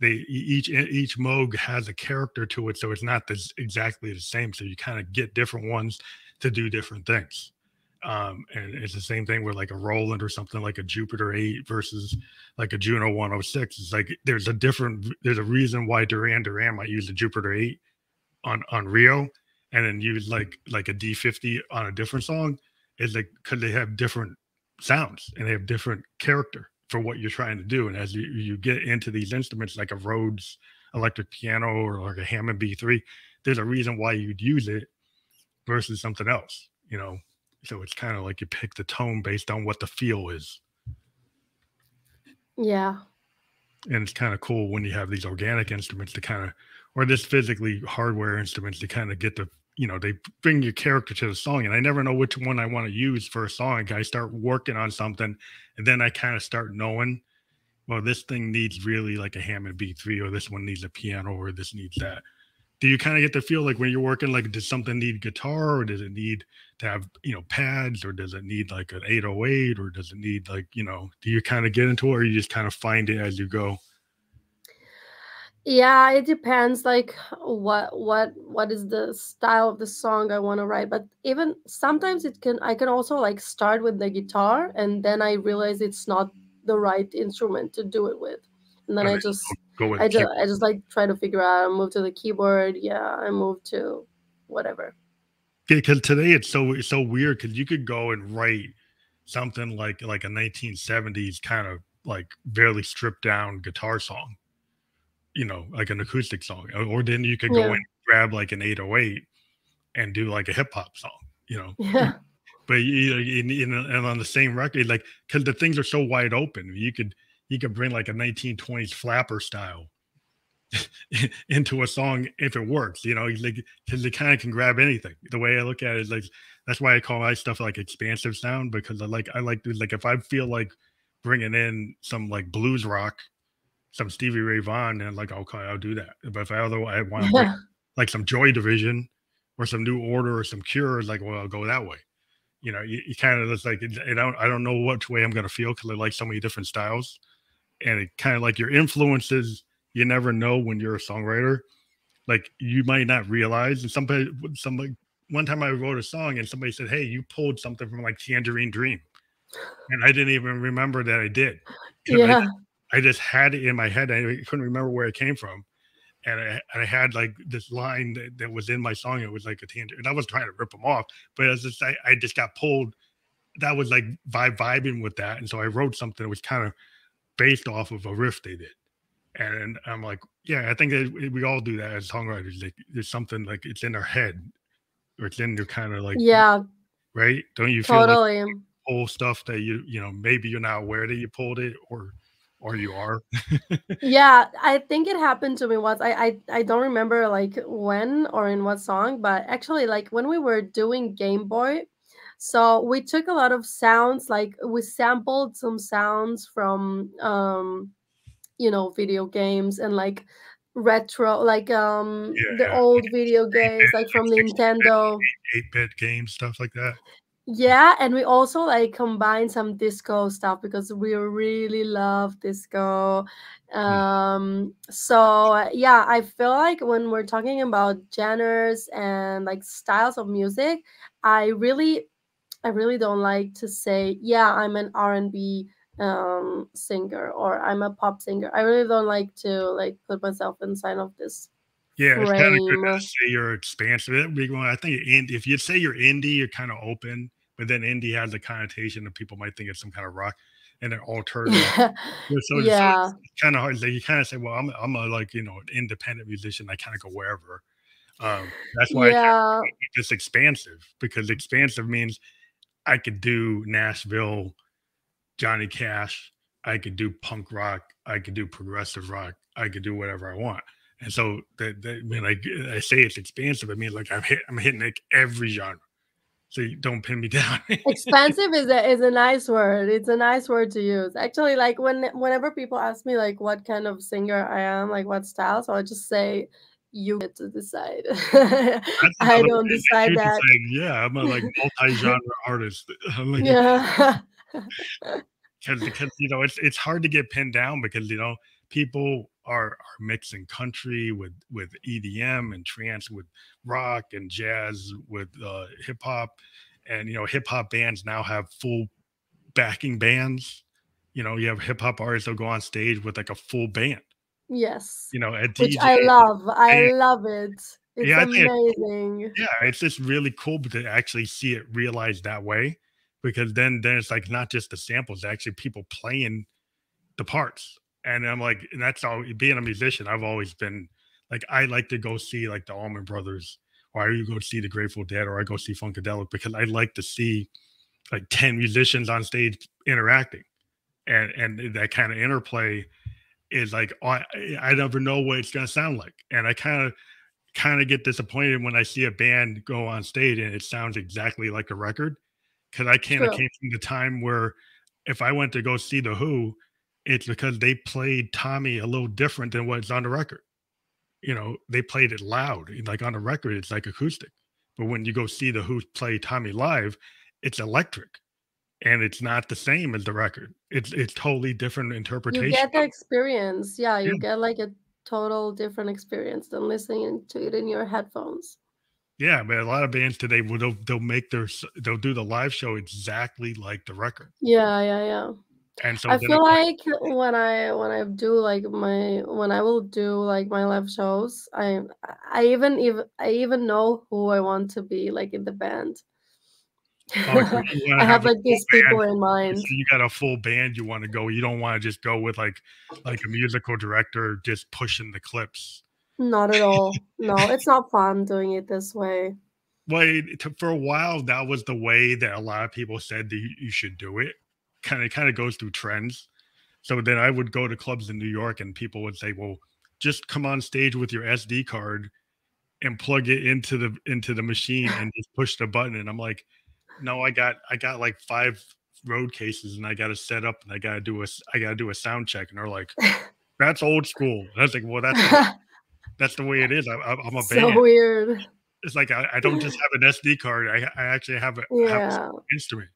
each Moog has a character to it, so it's not exactly the same. So you kind of get different ones to do different things. And it's the same thing with like a Roland or something like a Jupiter 8 versus like a Juno 106. It's like there's a reason why Duran Duran might use a Jupiter 8 on Rio and then use like a D50 on a different song. Is like because they have different sounds and they have different character for what you're trying to do. And as you get into these instruments like a Rhodes electric piano or like a Hammond B3, there's a reason why you'd use it versus something else, you know. So it's kind of like you pick the tone based on what the feel is. Yeah. And it's kind of cool when you have these organic instruments to kind of, or this physically hardware instruments to kind of get the, you know, they bring your character to the song. And I never know which one I want to use for a song. I start working on something and then I kind of start knowing, well, this thing needs really like a Hammond B3, or this one needs a piano, or this needs that. Do you kind of get the feel like when you're working, like, does something need guitar, or does it need to have, you know, pads, or does it need like an 808, or does it need like, you know, do you kind of get into it, or you just kind of find it as you go? Yeah, it depends like what is the style of the song I want to write. But even sometimes I can also like start with the guitar and then I realize it's not the right instrument to do it with. And then And I then just go with the keyboard. I just like try to figure out, I move to the keyboard, yeah, I move to whatever. Because today it's so weird because you could go and write something like a 1970s kind of like barely stripped down guitar song, like an acoustic song, or then you could go Yeah. and grab like an 808 and do like a hip hop song, you know. Yeah. But and on the same record, like because the things are so wide open, you could bring like a 1920s flapper style into a song if it works, like because it kind of can grab anything. The way I look at it is like that's why I call my stuff like expansive sound because I like to like if I feel like bringing in some like blues rock, some Stevie Ray Vaughan, and like okay, I'll do that. But if I want to bring Yeah. like some Joy Division or some New Order or some Cure, like well I'll go that way. You kind of just like I don't know which way I'm gonna feel because I like so many different styles, and it kind of like your influences. You never know when you're a songwriter. Like you might not realize. And somebody, one time I wrote a song and somebody said, "Hey, you pulled something from like Tangerine Dream," and I didn't even remember that I did because Yeah. I just had it in my head. I couldn't remember where it came from, and I had like this line that was in my song. It was like a tangerine, and I was trying to rip them off, but as I just got pulled. That was like vibing with that, and so I wrote something that was kind of based off of a riff they did. And I'm like, yeah, I think that we all do that as songwriters. Like, there's something like it's in our head or it's in your kind of like, Yeah, right? Don't you feel like totally. pull stuff that maybe you're not aware that you pulled it or you are? Yeah, I think it happened to me once. I don't remember like when or in what song, but actually like when we were doing Game Boy, so we took a lot of sounds, like we sampled some sounds from video games and like retro, like the Yeah, old video 8-bit, games like like from 16-bit, Nintendo. 8-bit games, stuff like that. Yeah, and we also like combine some disco stuff because we really love disco. Hmm. So yeah, I feel like when we're talking about genres and like styles of music, I really I really don't like to say, yeah, I'm an R&B singer or I'm a pop singer. I really don't like to like put myself inside of this Yeah, it's kind of good to frame. say you're expansive. I think if you say you're indie, you're kind of open, but then indie has a connotation that people might think it's some kind of rock and an alternative. Yeah. So Yeah. it's kind of hard. Like you kind of say, well, I'm a like an independent musician. I kind of go wherever. That's why I try Yeah. to keep this expansive because expansive means I could do Nashville, Johnny Cash. I could do punk rock. I could do progressive rock. I could do whatever I want. And so that when I say it's expansive, I mean like I'm hitting like every genre. So you don't pin me down. Expensive is a nice word. It's a nice word to use. Actually, like whenever people ask me like what kind of singer I am, like what style, so I just say you get to decide. That's I another don't way that decide you that. decide. Yeah, I'm a like multi-genre artist. I'm like Yeah. because it's hard to get pinned down because people are mixing country with EDM and trance with rock and jazz with hip hop, and hip hop bands now have full backing bands. You have hip hop artists that go on stage with like a full band. Yes. A Which DJ. I love. I Yeah, love it. It's yeah, I think amazing. yeah, it's just really cool to actually see it realized that way because then it's like not just the samples, actually people playing the parts. And I'm like, and that's all being a musician, I've always been like, I like to go see like the Allman Brothers, or I go see the Grateful Dead, or I go see Funkadelic because I like to see like 10 musicians on stage interacting. And that kind of interplay is like I never know what it's gonna sound like. And I kind of get disappointed when I see a band go on stage and it sounds exactly like a record because I kind of True. came from the time where if I went to go see the Who, it's because they played Tommy a little different than what's on the record. They played it loud. Like on the record, it's like acoustic. But when you go see the Who play Tommy live, it's electric and it's not the same as the record. It's totally different You interpretation get the of experience. Yeah, it. you get like a total different experience than listening to it in your headphones. Yeah, but a lot of bands today will they'll do the live show exactly like the record, Yeah, yeah, yeah. and so I then feel it's like, like when I do like my when I will do like my live shows, I even know who I want to be like in the band. oh, so you want I to have have a like full these band. people in So mind. you got a full band you want to go. You don't want to just go with like a musical director just pushing the clips. Not at all. No, it's not fun doing it this way. Well, for a while, that was the way that a lot of people said that you should do it. Kind of goes through trends. So then I would go to clubs in New York, and people would say, "Well, just come on stage with your SD card and plug it into the machine and just push the button." And I'm like, "No, I got like 5 road cases, and I got to set up, and I got to do a sound check." And they're like, "That's old school." And I was like, "Well, that's the way it is. I'm a band." So weird. It's like I don't just have an SD card. I actually have a Yeah. instrument,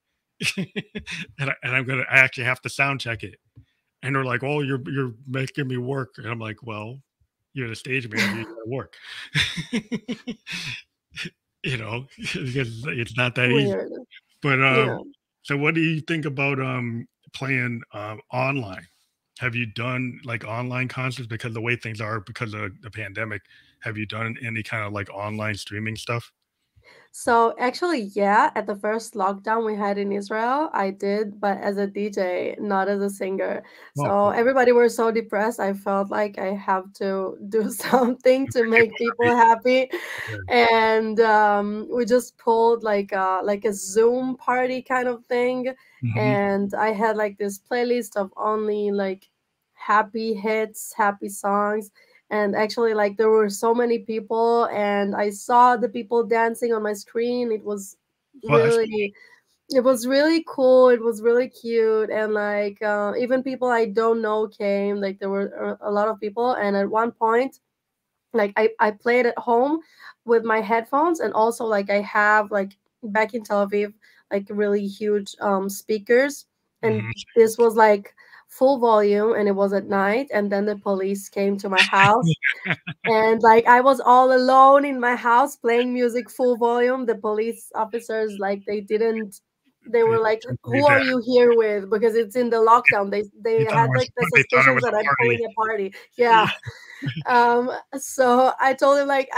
I actually have to sound check it. And they're like, "Oh, you're making me work." And I'm like, "Well, you're the stage manager. You gotta work." Because it's not that easy. Weird. But Yeah. so what do you think about playing online? Have you done like online concerts because the way things are because of the pandemic? Have you done any kind of like online streaming stuff? So actually, yeah, at the first lockdown we had in Israel, I did, but as a DJ, not as a singer. Oh, So cool. everybody were so depressed. I felt like I have to do something to make People people happy. happy, Yeah. and we just pulled like a Zoom party kind of thing, Mhm. and I had like this playlist of only like happy hits, happy songs, and actually like there were so many people and I saw the people dancing on my screen. Oh, that's cool. Really it was really cool, it was really cute, and like even people I don't know came. Like there were a lot of people, and at one point like I played at home with my headphones, and also like I have like back in Tel Aviv like really huge speakers, and Mhm. this was like full volume, and it was at night, and then the police came to my house, and like I was all alone in my house playing music full volume. The police officers like they They were like, took you who are back. you here with? Because it's in the lockdown. They had like the They thought it suspicions was that a I'm party. pulling a party. Yeah. So I told him like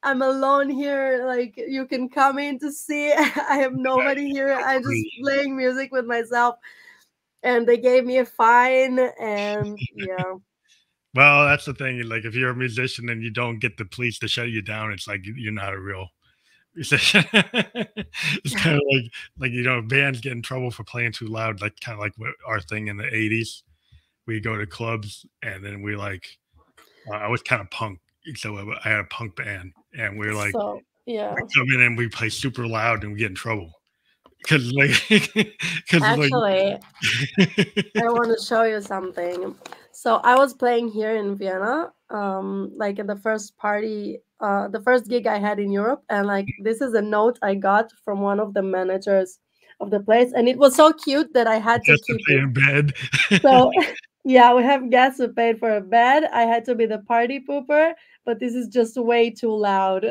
I'm alone here, like you can come in to see. I have nobody here, Feel I'm just free. playing music with myself, and they gave me a fine, and yeah. Well, that's the thing. Like, if you're a musician and you don't get the police to shut you down, it's like you're not a real musician. It's kind of like bands get in trouble for playing too loud. Like kind of like what our thing in the '80s. We go to clubs and then we like I was kind of punk, so I had a punk band, and we are like So we yeah. come in and we play super loud and we get in trouble because like because like Actually, I want to show you something. So I was playing here in Vienna, like at the first party, the first gig I had in Europe, and like this is a note I got from one of the managers of the place, and it was so cute that I had to just to keep play it. in bed. So yeah, we have guests who paid for a bed. I had to be the party pooper, but this is just way too loud.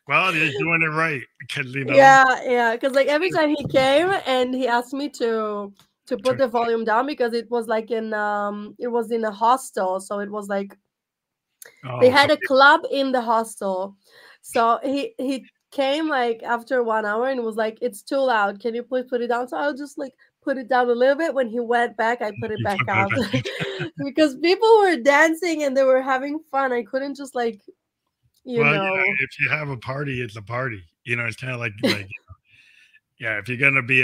Well, you're doing it right because Yeah, yeah, because like every time he came and he asked me to put to- the volume down, because it was like in it was in a hostel, so it was like they oh, so had a club in the hostal. So he came like after 1 hour and was like, it's too loud, can you please put it down? So I'll just like put it down a little bit. When he went back, I put it you back put that up. back. Because people were dancing and they were having fun. I couldn't just like, you Well, know. if you have a party, it's a party. It's kind of like yeah, if you're gonna be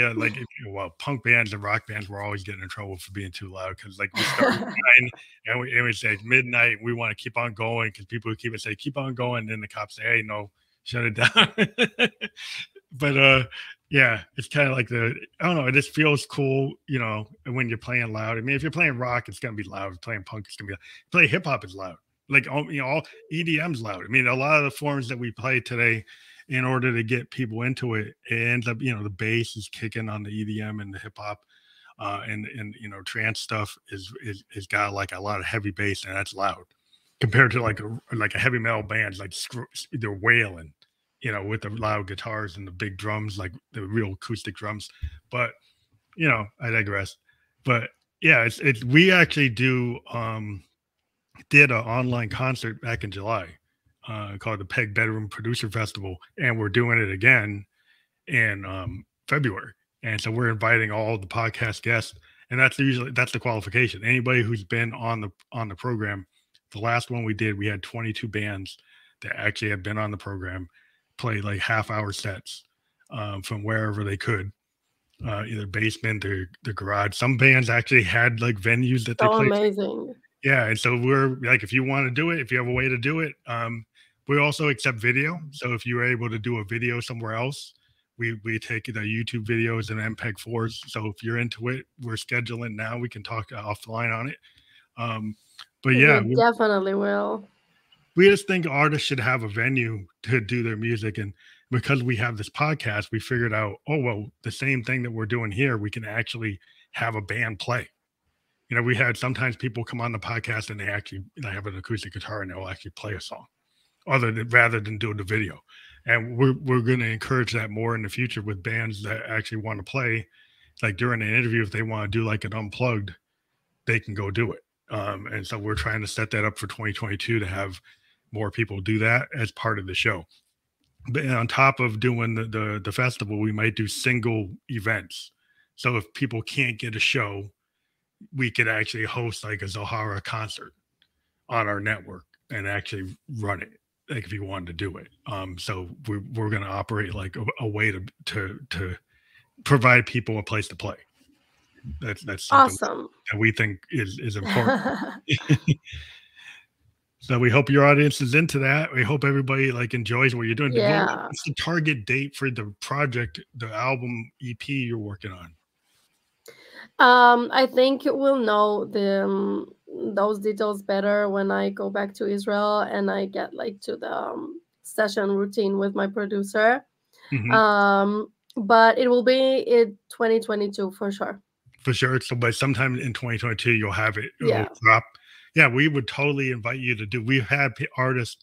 well, punk bands and rock bands were always getting in trouble for being too loud because like we start at 9 and we say midnight. We want to keep on going because people keep it say keep on going. And then the cops say, hey, no, shut it down. But yeah, it's kind of like I don't know. It just feels cool, when you're playing loud. I mean, if you're playing rock, it's gonna be loud. If you're playing punk, it's gonna be loud. Play hip hop is loud. Like all EDM's loud. I mean, a lot of the forms that we play today, in order to get people into it, it ends up, the bass is kicking on the EDM and the hip hop. and trance stuff is got like a lot of heavy bass, and that's loud compared to like a heavy metal band, like they're wailing, with the loud guitars and the big drums, like the real acoustic drums. But I digress. But yeah, it's we actually did an online concert back in July called the Peg Bedroom Producer Festival, and we're doing it again in February. And so we're inviting all the podcast guests, and that's the qualification. Anybody who's been on the program. The last one we did, we had 22 bands that actually have been on the program, play like half-hour sets from wherever they could, either basement or the garage. Some bands actually had like venues that they played. Amazing. Yeah, and so we're like, if you want to do it, if you have a way to do it, we also accept video. So if you're able to do a video somewhere else, we take the YouTube videos and MPEG-4s. So if you're into it, we're scheduling now. We can talk offline on it. But yeah, we definitely will. We just think artists should have a venue to do their music. And because we have this podcast, we figured out, the same thing that we're doing here, we can actually have a band play. We had sometimes people come on the podcast and they actually have an acoustic guitar and they'll actually play a song rather than do the video. And we're going to encourage that more in the future with bands that actually want to play. Like during an interview, if they want to do like an unplugged, they can go do it. And so we're trying to set that up for 2022 to have more people do that as part of the show. But on top of doing the festival, we might do single events. So if people can't get a show, we could actually host like a Zohara concert on our network and actually run it, like if you wanted to do it. So we're going to operate like a way to provide people a place to play. That's awesome. That we think is important. So we hope your audience is into that. We hope everybody like enjoys what you're doing. Yeah. What's the target date for the project, the album EP you're working on? I think we'll know those details better when I go back to Israel and I get like to the session routine with my producer. Mm-hmm. But it will be in 2022 for sure. For sure. So by sometime in 2022, you'll have it. It'll drop. Yeah, we would totally invite you to do. We've had artists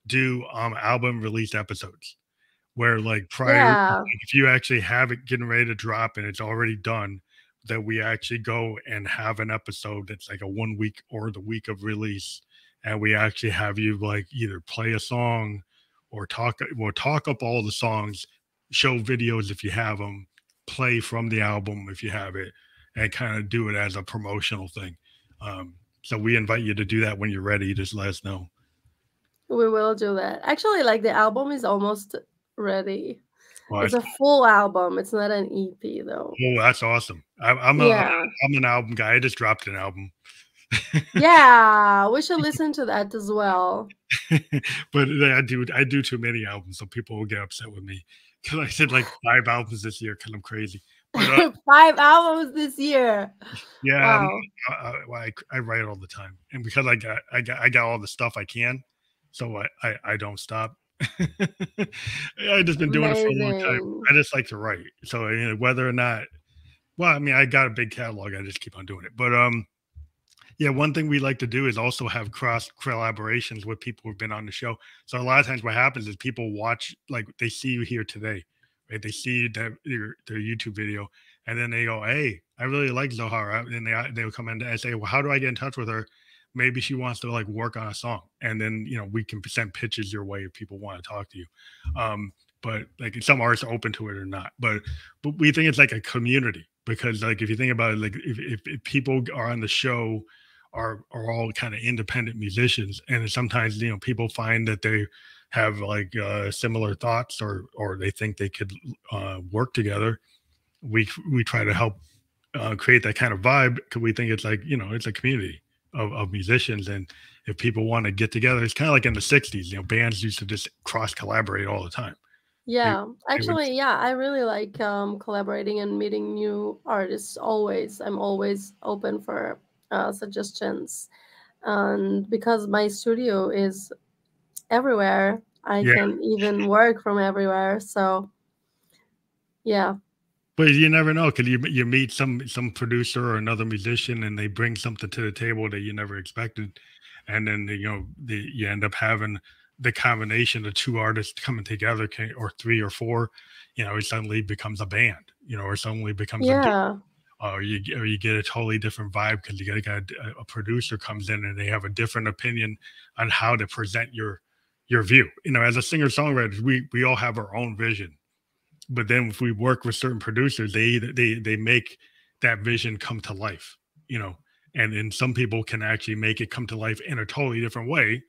do album release episodes where like prior, like if you actually have it getting ready to drop and it's already done, that we actually go and have an episode that's like a 1 week or the week of release. And we actually have you like either play a song or talk up all the songs, show videos if you have them, play from the album if you have it, and kind of do it as a promotional thing. So we invite you to do that when you're ready. Just let us know. We will do that. Actually, like the album is almost ready. Well, it's a full album. It's not an EP though. Oh, that's awesome. I'm an album guy. I just dropped an album. Yeah, we should listen to that as well. But I do too many albums, so people will get upset with me because I said like 5 albums this year because I'm crazy. But, 5 albums this year. Yeah, wow. I write all the time, and because I got all the stuff I can, so I don't stop. I just been doing it for a long time. I just like to write, so whether or not, well, I mean, I got a big catalog. I just keep on doing it, but yeah, one thing we like to do is also have cross collaborations with people who've been on the show. So a lot of times what happens is people watch, like they see you here today, right? They see their YouTube video and then they go, hey, I really like Zohara. And they'll come in and say, well, how do I get in touch with her? Maybe she wants to like work on a song. And then, we can send pitches your way if people want to talk to you. But like some artists are open to it or not, but we think it's like a community because like, if you think about it, like if people are on the show, are all kind of independent musicians, and sometimes people find that they have like similar thoughts or they think they could work together. We try to help create that kind of vibe because we think it's like it's a community of musicians, and if people want to get together, it's kind of like in the 60s. Bands used to just cross collaborate all the time. Yeah, actually, yeah, I really like collaborating and meeting new artists. I'm always open for suggestions, and because my studio is everywhere, I can even work from everywhere. So yeah, But you never know, because you meet some producer or another musician, and they bring something to the table that you never expected, and then you end up having the combination of two artists coming together, or three or four, it suddenly becomes a band, or suddenly becomes a duo, Yeah. or you get a totally different vibe because you got a producer comes in and they have a different opinion on how to present your view. As a singer songwriter, we all have our own vision, but then if we work with certain producers, they make that vision come to life, you know, and then some people can actually make it come to life in a totally different way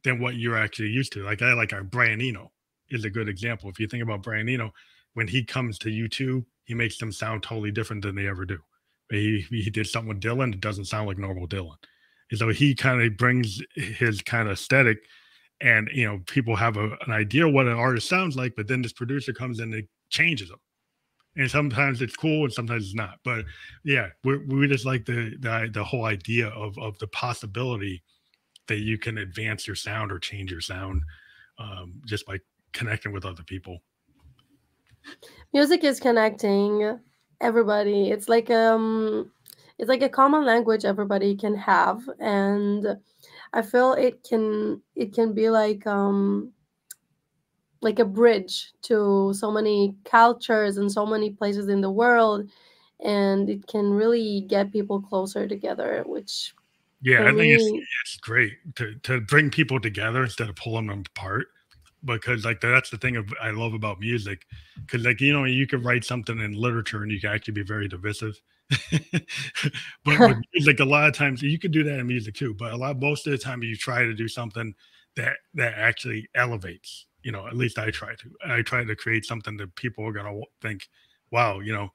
than what you're actually used to. Like I like our Brian Eno is a good example. If you think about Brian Eno, when he comes to U2, he makes them sound totally different than they ever do. He did something with Dylan, it doesn't sound like normal Dylan. And so he kind of brings his kind of aesthetic, and people have an idea what an artist sounds like, but then this producer comes in and changes them, and sometimes it's cool and sometimes it's not. But yeah, we just like the whole idea of the possibility that you can advance your sound or change your sound, just by connecting with other people. Music is connecting everybody. It's like a common language everybody can have, and I feel it can be like a bridge to so many cultures and so many places in the world, and it can really get people closer together, which Yeah, for I think it's me. it's great to bring people together instead of pulling them apart, because like that's the thing I love about music, because like you can write something in literature and you can actually be very divisive. But with music, a lot of times you can do that in music too, but most of the time you try to do something that actually elevates. At least I try to create something that people are gonna think, wow, you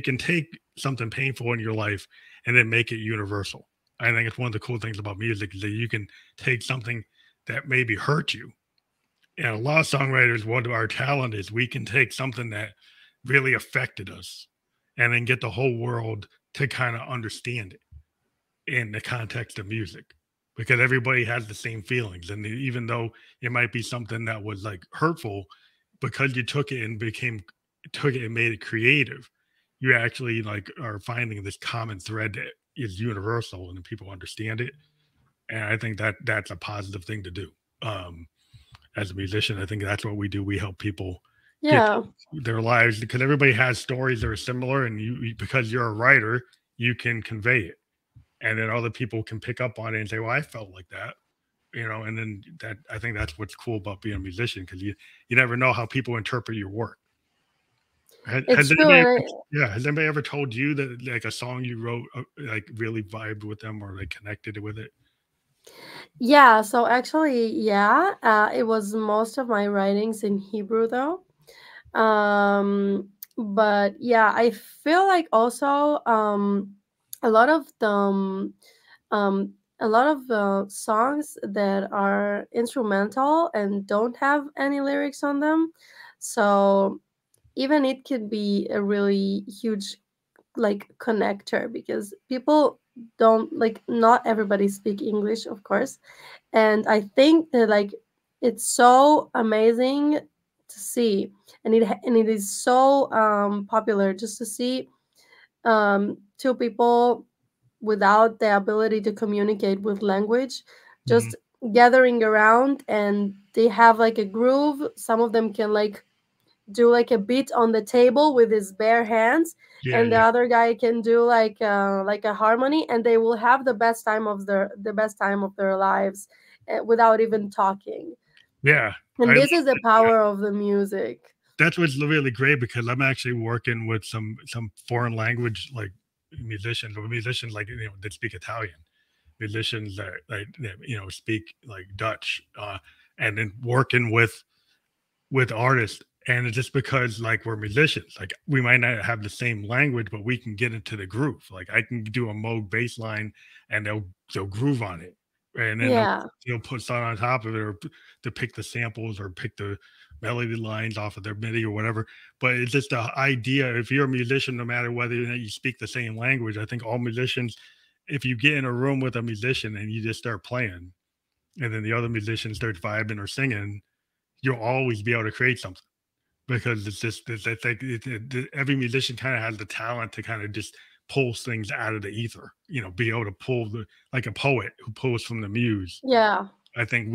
can take something painful in your life and then make it universal. I think it's one of the cool things about music is that you can take something that maybe hurt you. And a lot of songwriters, what our talent is, we can take something that really affected us and then get the whole world to kind of understand it in the context of music, because everybody has the same feelings. And even though it might be something that was like hurtful, because you took it and made it creative, you actually like are finding this common thread that is universal and people understand it. And I think that that's a positive thing to do. As a musician, I think that's what we do. We help people get Yeah. their lives, because everybody has stories that are similar, and because you're a writer, you can convey it, and then other people can pick up on it and say, "Well, I felt like that," And then that I think that's what's cool about being a musician, because you never know how people interpret your work. It's true. Has anybody ever told you that like a song you wrote like really vibed with them or like connected with it? Yeah, so actually, yeah, it was most of my writings in Hebrew though. But yeah, I feel like also a lot of them a lot of songs that are instrumental and don't have any lyrics on them. So even it could be a really huge like connector, because people don't like, not everybody speak English, of course, and I think that like it's so amazing to see, and it is so popular just to see two people without the ability to communicate with language Mhm. just gathering around, and they have like a groove. Some of them can like do like a beat on the table with his bare hands, Yeah, and the yeah, other guy can do like a harmony, and they will have the best time of their lives, without even talking. yeah. I And love this is the that. power of the music. That's what's really great, because I'm actually working with some foreign language like musicians, or musicians like that speak Italian, musicians that speak like Dutch, and then working with artists. And it's just because like we're musicians, like we might not have the same language, but we can get into the groove. Like I can do a Moog bass line and they'll groove on it. And then Yeah. they'll put something on top of it, or to pick the samples or pick the melody lines off of their MIDI or whatever. But it's just the idea, if you're a musician, no matter whether or not you speak the same language, I think all musicians, if you get in a room with a musician and you just start playing, and then the other musician starts vibing or singing, you'll always be able to create something. because it's like every musician kind of has the talent to kind of just pulls things out of the ether, be able to pull like a poet who pulls from the muse. Yeah. I think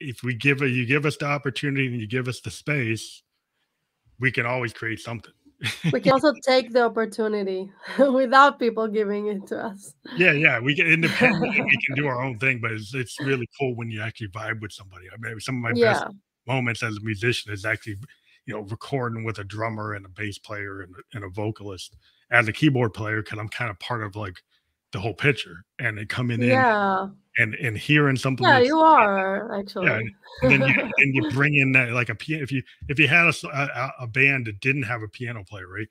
if you give us the opportunity and you give us the space, we can always create something. We can also take the opportunity without people giving it to us. Yeah, we get independent and we can do our own thing, but it's really cool when you actually vibe with somebody. I mean, some of my best moments as a musician is actually, recording with a drummer and a bass player and a vocalist as a keyboard player, because I'm kind of part of like the whole picture, and they coming in and hearing something. Yeah, you are actually. Yeah, and then you bring in that like a piano. If you had a band that didn't have a piano player, right?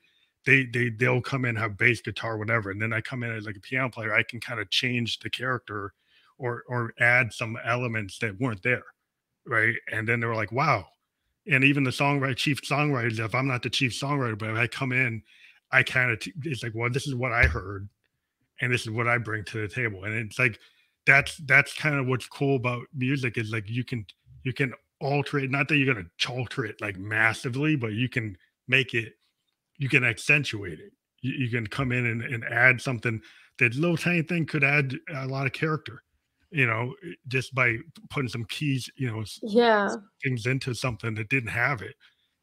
They'll come in, have bass, guitar, whatever, and then I come in as like a piano player. I can kind of change the character or add some elements that weren't there, right? And then they were like, wow. And even the chief songwriters, if I'm not the chief songwriter, but if I come in, I kind of it's like, well, this is what I heard, and this is what I bring to the table, and it's like that's kind of what's cool about music is like you can alter it. Not that you're gonna alter it like massively, but you can make it. You can accentuate it. You can come in and add something. That little tiny thing could add a lot of character, just by putting some keys, things into something that didn't have it.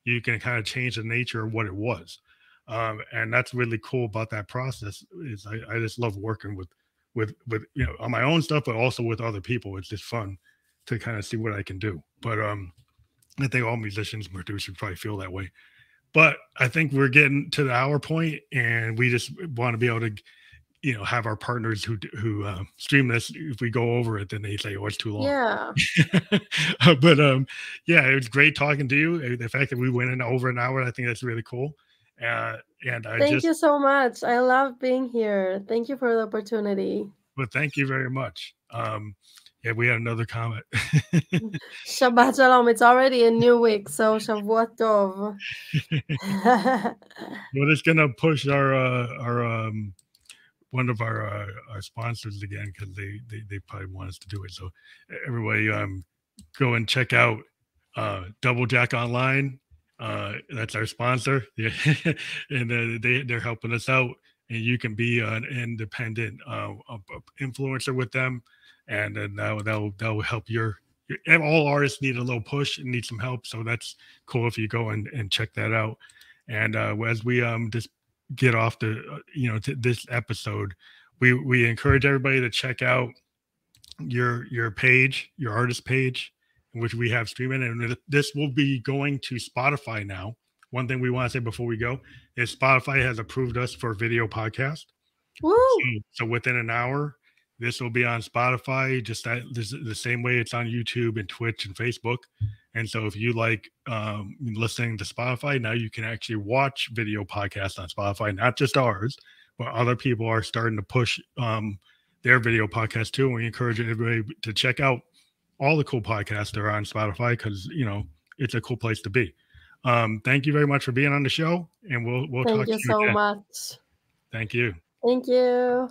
You can kind of change the nature of what it was. And that's really cool about that process is I just love working with on my own stuff, but also with other people. It's just fun to kind of see what I can do. But I think all musicians and producers probably feel that way. But I think we're getting to the hour point, and we just want to be able to, have our partners who stream this. If we go over it, then they say, "Oh, it's too long." Yeah. But yeah, it was great talking to you. The fact that we went in over an hour, I think that's really cool. And thank you so much. I love being here. Thank you for the opportunity. Well, thank you very much. Yeah, we had another comment. Shabbat Shalom. It's already a new week, so Shavuot Tov. We're just gonna push our one of our sponsors again, because they probably want us to do it. So everybody, go and check out DoubeJack.online. That's our sponsor. Yeah. And they're helping us out, and you can be an independent influencer with them, and then that will help all artists need a little push and need some help. So that's cool if you go and check that out. And as we just get off to this episode, we encourage everybody to check out your page, your artist page, which we have streaming, and this will be going to Spotify now. One thing we want to say before we go is Spotify has approved us for video podcast. Woo! So within an hour, this will be on Spotify, just the same way it's on YouTube and Twitch and Facebook. And so if you like listening to Spotify, now you can actually watch video podcasts on Spotify, not just ours, but other people are starting to push their video podcast too. And we encourage everybody to check out all the cool podcasts that are on Spotify, because it's a cool place to be. Thank you very much for being on the show, and we'll talk to you again. Thank you so much. Thank you. Thank you.